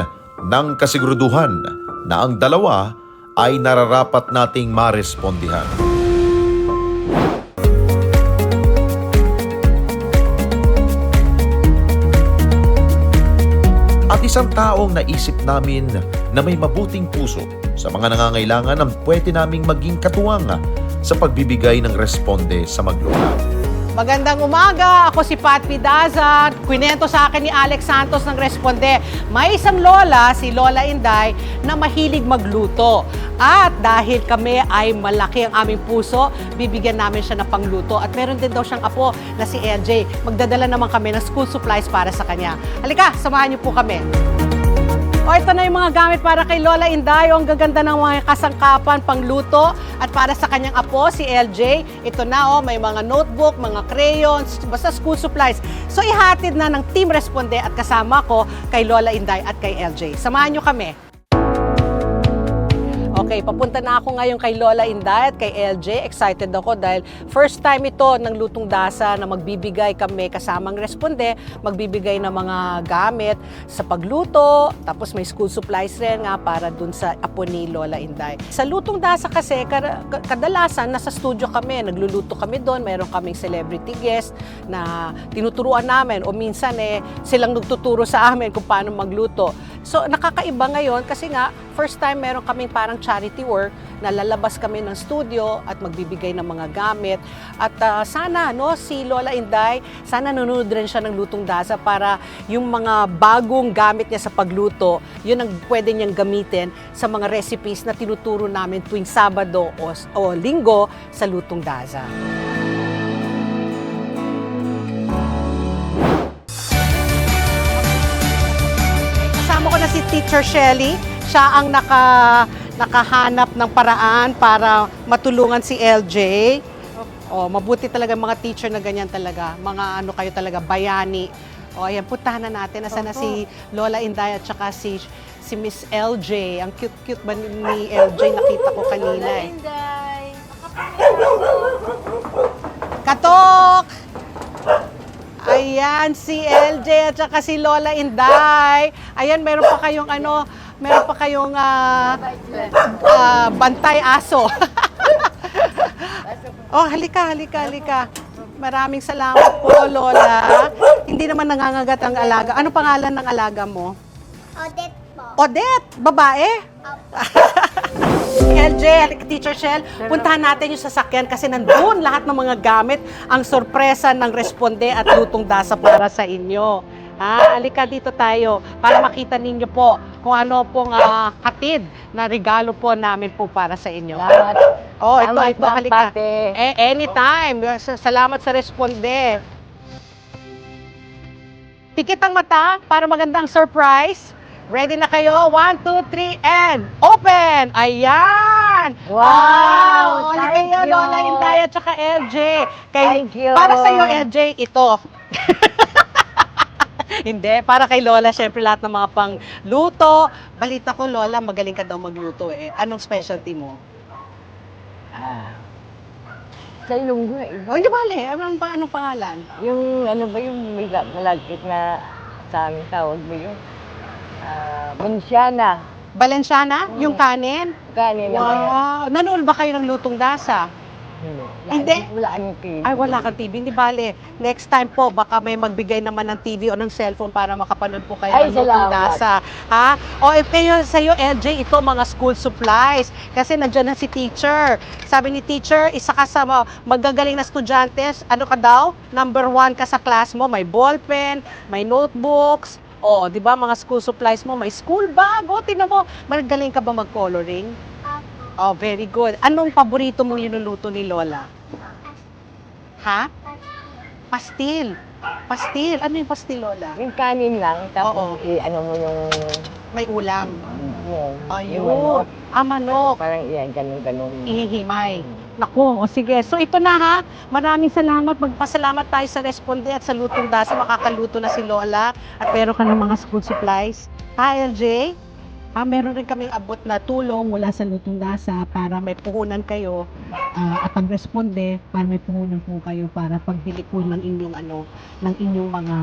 ng kasiguraduhan na ang dalawa ay nararapat nating marespondihan. At isang taong naisip namin na may mabuting puso sa mga nangangailangan ang pwede naming maging katuwang sa pagbibigay ng responde sa maglola. Magandang umaga, ako si Pat Pidaza. Kwento sa akin ni Alex Santos ng Responde. May isang lola, si Lola Inday, na mahilig magluto. At dahil kami ay malaki ang aming puso, bibigyan namin siya ng pangluto. At meron din daw siyang apo na si LJ. Magdadala naman kami ng school supplies para sa kanya. Halika, samahan niyo po kami. O, ito na yung mga gamit para kay Lola Inday. Ang gaganda ng mga kasangkapan, pangluto. At para sa kanyang apo, si LJ, ito na, may mga notebook, mga crayons, basta school supplies. So, ihatid na ng Team Responde at kasama ko kay Lola Inday at kay LJ. Samahan nyo kami. Okay, papunta na ako ngayon kay Lola Inday at kay LJ. Excited ako dahil first time ito ng Lutong Dasa na magbibigay kami kasamang Responde, magbibigay ng mga gamit sa pagluto, tapos may school supplies rin nga para dun sa apo ni Lola Inday. Sa Lutong Dasa kasi, kadalasan nasa studio kami, nagluluto kami doon, meron kaming celebrity guest na tinuturuan namin o minsan silang nagtuturo sa amin kung paano magluto. So nakakaiba ngayon kasi nga first time meron kaming parang charity work na lalabas kami ng studio at magbibigay ng mga gamit. At sana si Lola Inday, sana nanonood rin siya ng Lutong Dasa para yung mga bagong gamit niya sa pagluto, yun ang pwede niyang gamitin sa mga recipes na tinuturo namin tuwing Sabado o Linggo sa Lutong Dasa. Kasama ko na si Teacher Shelly. Siya ang nakahanap ng paraan para matulungan si LJ. Mabuti talaga mga teacher na ganyan talaga. Mga kayo talaga, bayani. Ayan, puntahan na natin. Nasaan na si Lola Inday at saka si Miss LJ. Ang cute-cute ba ni LJ? Nakita ko kanina Lola Inday. Katok! Ayan, si LJ at saka si Lola Inday. Ayan, meron pa kayong bantay aso. Halika. Maraming salamat po, Lola. Hindi naman nangangagat ang alaga. Ano pangalan ng alaga mo? Odette po. Odette? Babae? LJ, Teacher Shell, puntahan natin yung sasakyan kasi nandun lahat ng mga gamit, ang sorpresa ng Responde at Lutong Dasa para sa inyo. Alika dito tayo para makita ninyo po kung ano pong hatid na regalo po namin po para sa inyo. Salamat. Ito, halika. Anytime. Salamat sa Responde. Pikit ang mata para magandang surprise. Ready na kayo? 1, 2, 3, and open! Ayan! Wow! Thank you! Lola Inday at saka LJ. Thank you! Para sa iyo, LJ, ito. Hindi, para kay Lola, syempre lahat ng mga pangluto. Balita ko, Lola, magaling ka daw magluto eh. Anong specialty mo? Sa Ilonggo eh. O, hindi bale. Anong pangalan? Yung ano ba yung may malagkit na sa amin tawag ba yun? Valenciana. Valenciana? Yung kanin? Kanin na Wow! Nanood ba kayo ng lutong dasa? Hindi. Wala kang TV. Ay, wala kang TV. Hindi bale. Next time po, baka may magbigay naman ng TV o ng cellphone para makapanood po kayo Ay, ng lutong salamat. dasa. Ha? O, if kayo sa'yo, LJ, ito mga school supplies. Kasi nandiyan na si teacher. Sabi ni teacher, isa ka sa magagaling na estudyantes. Ano ka daw? Number 1 ka sa class mo. May ballpen, may notebooks. O, di ba, mga school supplies mo, may school bag. O, tingnan mo, magaling ka ba mag-coloring? Oh, very good. Anong paborito mong niluluto ni Lola? Ha? Pastil. Pastil. Ano yung pastil, Lola? Yung kanin lang, tapos ano mo yung... May ulam. Yung Ayun. Manok. Parang yan, ganun. Ihihimay. Naku, o sige. So ito na ha. Maraming salamat. Magpasalamat tayo sa Responde at sa Lutong Dasa. Makakaluto na si Lola. At meron ka ng mga school supplies. Ha, LJ? Meron rin kaming abot na tulong mula sa Lutong Dasa para may puhunan kayo at ang Responde para may puhunan po kayo para pagbili po ng inyong mga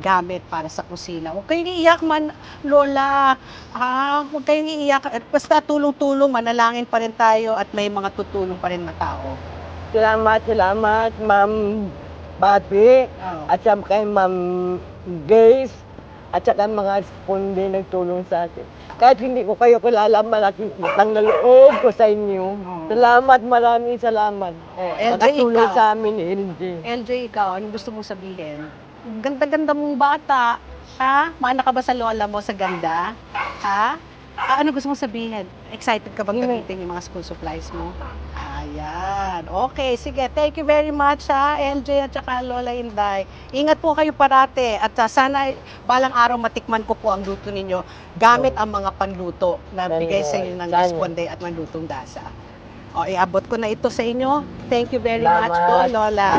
gamit para sa kusina. Huwag kayong iiyak man, Lola. Huwag kayong iiyak. At basta tulong-tulong, manalangin pa rin tayo at may mga tutulong pa rin na tao. Salamat, Ma'am Bati. At saka kay Ma'am Grace. At saka mga Responde nagtulong sa atin. Kahit hindi ko kayo kilala, malaking utang na loob ko sa inyo. Salamat, maraming salamat. Nakatulong ikaw. sa amin, LJ. LJ, ikaw, ano gusto mong sabihin? Ganda-ganda mong bata. Ha? Maana ka ba sa lola mo sa ganda? Ha? Ano gusto mong sabihin? Excited ka bang gamitin yung mga school supplies mo? Ayan. Okay, sige. Thank you very much, ha, LJ at saka Lola Inday. Ingat po kayo parate. At sana balang araw matikman ko po ang luto ninyo gamit ang mga panluto na bigay sa inyo ng Responde at ng Lutong Dasa. O, iabot ko na ito sa inyo. Thank you very much po, Lola.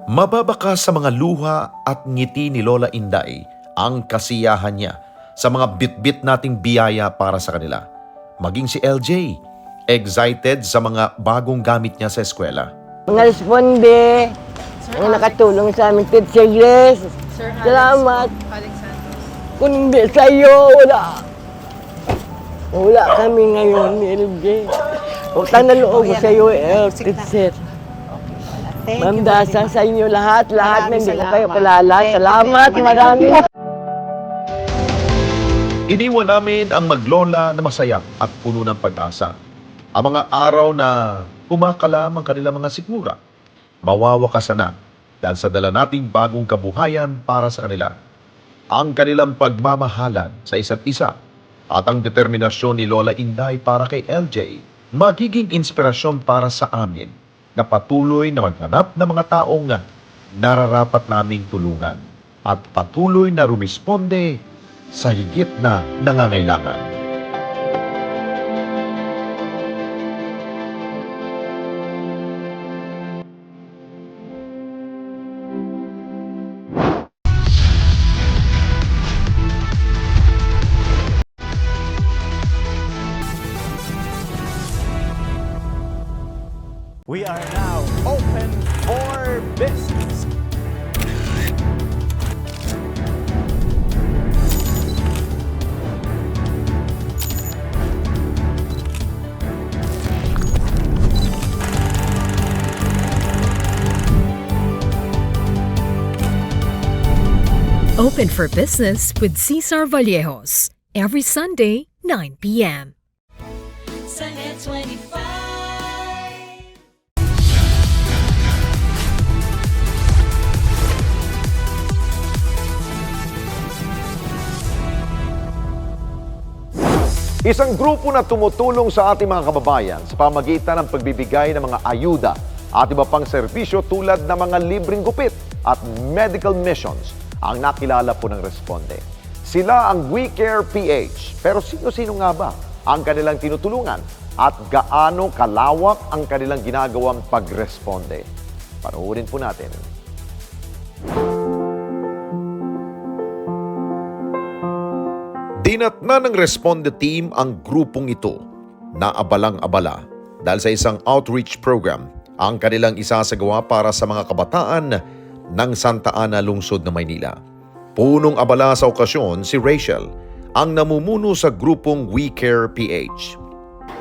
Mababaka sa mga luha at ngiti ni Lola Inday ang kasiyahan niya sa mga bit-bit nating biyaya para sa kanila. Maging si LJ, excited sa mga bagong gamit niya sa eskwela. Mga Responde, mga nakatulong sa amin, Teacher Grace. Salamat. Kung hindi sa iyo, wala kami ngayon, LJ. Utang na loob ko sa iyo, Teacher. Ma'am Dasa, sa inyo lahat na hindi ko kayo kilala. Salamat, marami. Iniwan namin ang maglola na masaya at puno ng pag-asa. Ang mga araw na kumakalam ang kanilang mga sikmura, mawawakasan na dahil sa dala nating bagong kabuhayan para sa kanila. Ang kanilang pagmamahalan sa isa't isa at ang determinasyon ni Lola Inday para kay LJ magiging inspirasyon para sa amin na patuloy na maghanap ng mga taong nararapat naming tulungan at patuloy na rumisponde sa higit na nangangailangan. We are now open for business. Open for Business with Cesar Vallejos. Every Sunday, 9 p.m. Sunday 25. Isang grupo na tumutulong sa ating mga kababayan sa pamagitan ng pagbibigay ng mga ayuda at iba pang serbisyo tulad ng mga libreng gupit at medical missions ang nakilala po ng Responde. Sila ang We Care PH. Pero sino-sino nga ba ang kanilang tinutulungan at gaano kalawak ang kanilang ginagawang pagresponde? Panoorin po natin. Dinatna ng Responde team ang grupong ito na abalang-abala dahil sa isang outreach program ang kanilang isasagawa para sa mga kabataan ng Santa Ana, lungsod ng Maynila. Punong abala sa okasyon si Rachel, ang namumuno sa grupong We Care PH.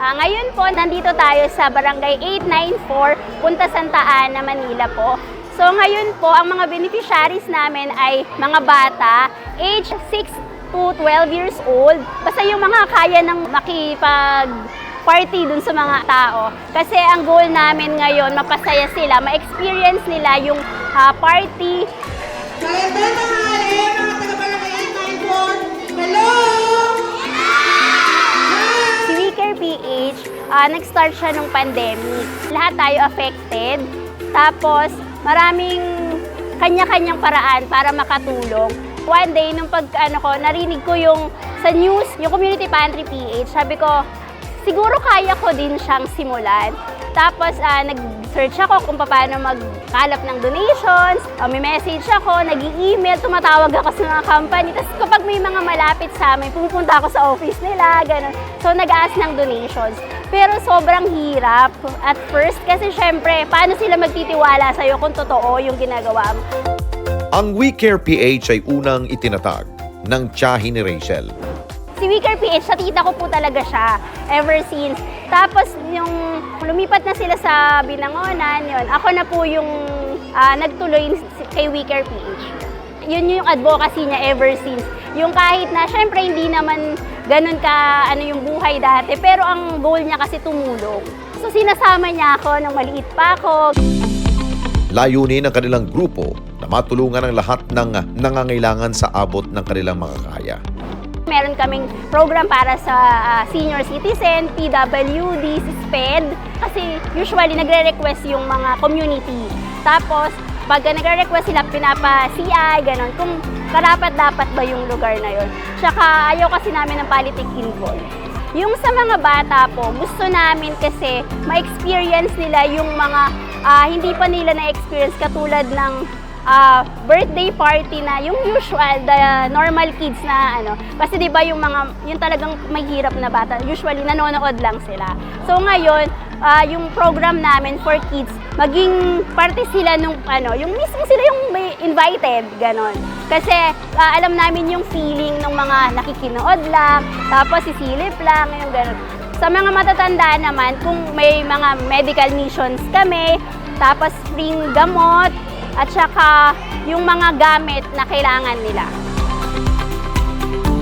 Ngayon po, nandito tayo sa Barangay 894, Punta Santa Ana, Manila po. So ngayon po, ang mga beneficiaries namin ay mga bata, age 6 to 12 years old. Basta yung mga kaya ng makipag-party dun sa mga tao. Kasi ang goal namin ngayon, mapasaya sila, ma-experience nila yung party. Si We Care PH, nag-start siya nung pandemic. Lahat tayo affected. Tapos, maraming kanya-kanyang paraan para makatulong. One day, nung narinig ko yung sa news, yung Community Pantry PH, sabi ko, siguro kaya ko din siyang simulan. Tapos, nag-search ako kung paano magkalap ng donations, may message ako, nag-i-email, tumatawag ako sa mga company. Tapos kapag may mga malapit sa amin, pupunta ako sa office nila, gano'n. So, nag-ask ng donations. Pero sobrang hirap at first kasi syempre, paano sila magtitiwala sa'yo kung totoo yung ginagawa mo? Ang We Care PH ay unang itinatag ng tiyahin ni Rachel. Si We Care PH, sa tita ko po talaga siya ever since. Tapos yung lumipat na sila sa Binangonan, yun, ako na po yung nagtuloy kay We Care PH. Yun yung advocacy niya ever since. Yung kahit na, syempre hindi naman ganun ka yung buhay dati, pero ang goal niya kasi tumulong. So sinasama niya ako nang maliit pa ako. Layunin ng kanilang grupo na matulungan ang lahat ng nangangailangan sa abot ng kanilang makakaya. Meron kaming program para sa senior citizen, PWD, SPED. Kasi usually nagre-request yung mga community. Tapos, pag nagre-request sila, pinapa-CI, gano'n. Kung karapat-dapat ba yung lugar na yon. Tsaka ayaw kasi namin ng politic involved. Yung sa mga bata po, gusto namin kasi ma-experience nila yung mga hindi pa nila na-experience katulad ng birthday party na yung usual, the normal kids na kasi 'di ba yung talagang mahirap na bata, usually nanonood lang sila. So ngayon, yung program namin for kids, maging parte sila nung yung mismo sila yung may invited, ganon. Kasi alam namin yung feeling ng mga nakikinood lang, tapos sisilip lang, yung ganon. Sa mga matatanda naman, kung may mga medical missions kami, tapos free gamot, at saka yung mga gamit na kailangan nila.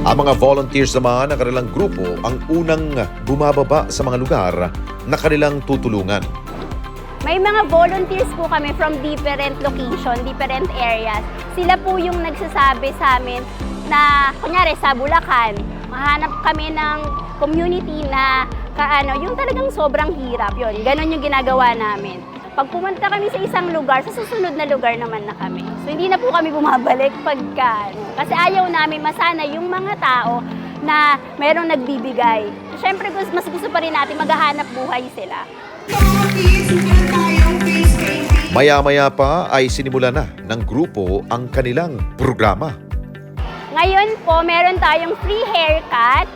Ang mga volunteers naman ng kanilang grupo ang unang bumababa sa mga lugar na kanilang tutulungan. May mga volunteers po kami from different location, different areas. Sila po yung nagsasabi sa amin na, kunyari sa Bulacan, mahanap kami ng community na yung talagang sobrang hirap. Yun, ganon yung ginagawa namin. Pag pumunta kami sa isang lugar, sa susunod na lugar naman na kami. So hindi na po kami bumabalik pagka, kasi ayaw namin masana yung mga tao na merong nagbibigay. Siyempre, mas gusto pa rin natin maghahanap buhay sila. Maya-maya pa ay sinimula na ng grupo ang kanilang programa. Ngayon po, meron tayong free haircut,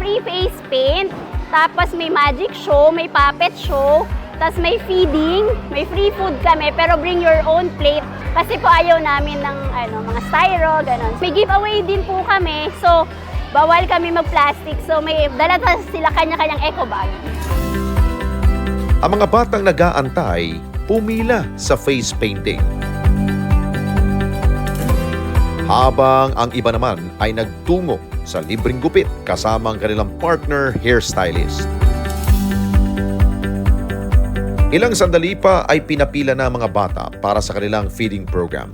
free face paint, tapos may magic show, may puppet show, tapos may feeding, may free food kami, pero bring your own plate. Kasi po ayaw namin ng mga styro, gano'n. May giveaway din po kami, so bawal kami mag-plastic. So may dala sila kanya-kanyang eco bag. Ang mga batang nag-aantay, pumila sa face painting. Habang ang iba naman ay nagtungo sa libreng gupit kasama ang kanilang partner hairstylist. Ilang sandali pa ay pinapila na ang mga bata para sa kanilang feeding program.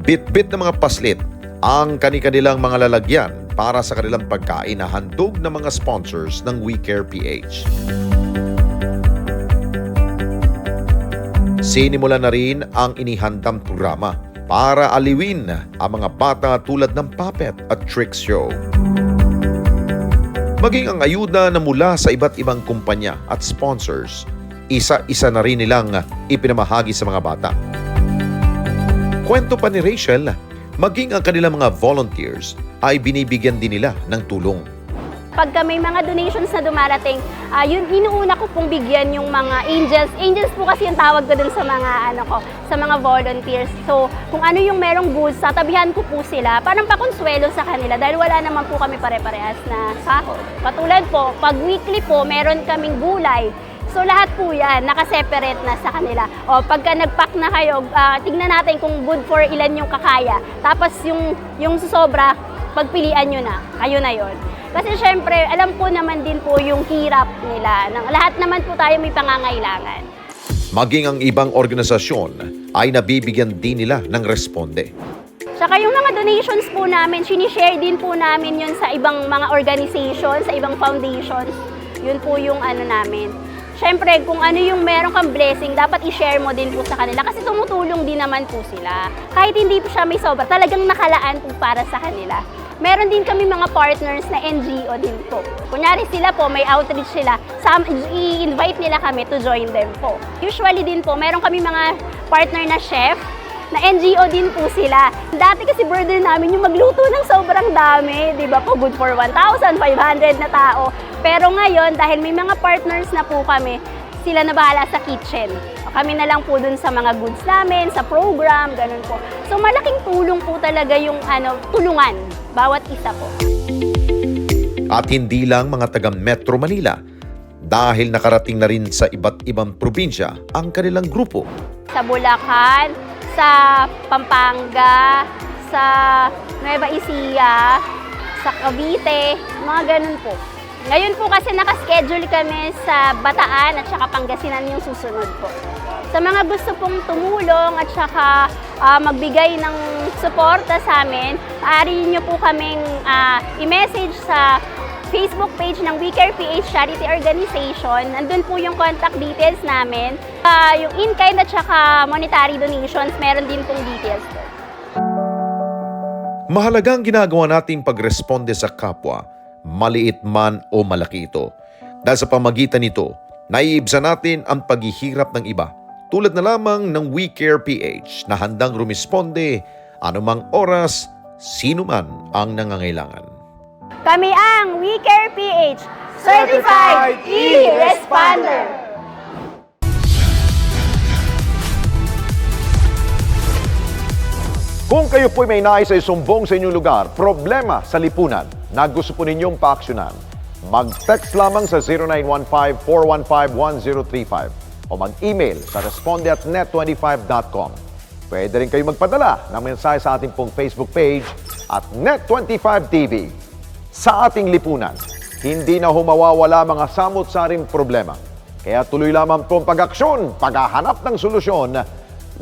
Bit-bit na mga paslit ang kanilang mga lalagyan para sa kanilang pagkain na handog ng mga sponsors ng We Care PH. Sinimula na rin ang inihandang programa para aliwin ang mga bata tulad ng puppet at trick show. Maging ang ayuda na mula sa iba't ibang kumpanya at sponsors, isa-isa na rin nilang ipinamahagi sa mga bata. Kwento pa ni Rachel, maging ang kanilang mga volunteers ay binibigyan din nila ng tulong. Pagka may mga donations na dumarating, yun inuuna ko pong bigyan yung mga angels. Angels po kasi yung tawag ko dun sa mga sa mga volunteers. So, kung ano yung merong goods, tatabihan ko po sila parang pakonsuelo sa kanila dahil wala naman po kami pare-parehas na sahod. Katulad po, pag weekly po, meron kaming gulay. So lahat po yan, nakaseparate na sa kanila. O pagka nag-pack na kayo, tignan natin kung good for ilan yung kakaya. Tapos yung susobra, pagpilian nyo na, kayo na yon. Kasi syempre, alam po naman din po yung hirap nila. Lahat naman po tayo may pangangailangan. Maging ang ibang organisasyon ay nabibigyan din nila ng responde. Saka yung mga donations po namin, sinishare din po namin yun sa ibang mga organizations, sa ibang foundations. Yun po yung namin. Siyempre, kung ano yung meron kang blessing, dapat i-share mo din po sa kanila kasi tumutulong din naman po sila. Kahit hindi po siya may sobra, talagang nakalaan po para sa kanila. Meron din kami mga partners na NGO din po. Kunyari sila po, may outreach sila, i-invite nila kami to join them po. Usually din po, meron kami mga partner na chef, na NGO din po sila. Dati kasi burden namin yung magluto ng sobrang dami, di ba po, good for 1,500 na tao. Pero ngayon, dahil may mga partners na po kami, sila na bahala sa kitchen. Kami na lang po dun sa mga goods namin, sa program, ganun po. So malaking tulong po talaga yung tulungan, bawat isa po. At hindi lang mga taga Metro Manila, dahil nakarating na rin sa iba't ibang probinsya ang kanilang grupo. Sa Bulacan, sa Pampanga, sa Nueva Ecija, sa Cavite, mga ganun po. Ngayon po kasi nakaschedule kami sa Bataan at saka Pangasinan yung susunod po. Sa mga gusto pong tumulong at saka magbigay ng suporta sa amin, maaari nyo po kaming i-message sa Facebook page ng We Care PH Charity Organization. Nandun po yung contact details namin. Yung in-kind at saka monetary donations, meron din pong details po. Mahalagang ginagawa nating pagresponde sa kapwa, maliit man o malaki ito. Dahil sa pamagitan nito, naiibsan natin ang paghihirap ng iba. Tulad na lamang ng We Care PH na handang rumisponde anumang oras, sino man ang nangangailangan. Kami ang We Care PH Certified E-Responder. Kung kayo po'y may nais ay sumbong sa inyong lugar, problema sa lipunan na gusto po ninyong paaksyonan, mag-text lamang sa 0915-415-1035 o mag-email sa responde@net25.com. Pwede rin kayo magpadala ng mensahe sa ating pong Facebook page at Net25TV. Sa ating lipunan, hindi na humawawala mga samot-saring problema. Kaya tuloy lamang pong pag-aksyon, paghahanap ng solusyon,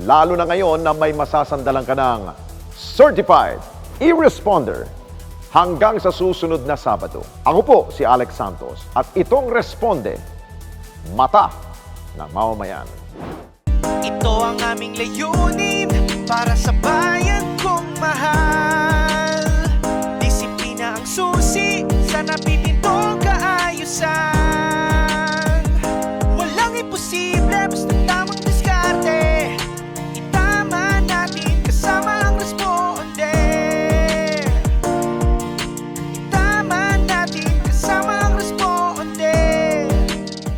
lalo na ngayon na may masasandalan ka ng Certified E-Responder. Hanggang sa susunod na Sabado. Ako po si Alex Santos at itong Responde, mata ng mamamayan. Ito ang aming layunin para sa bayan.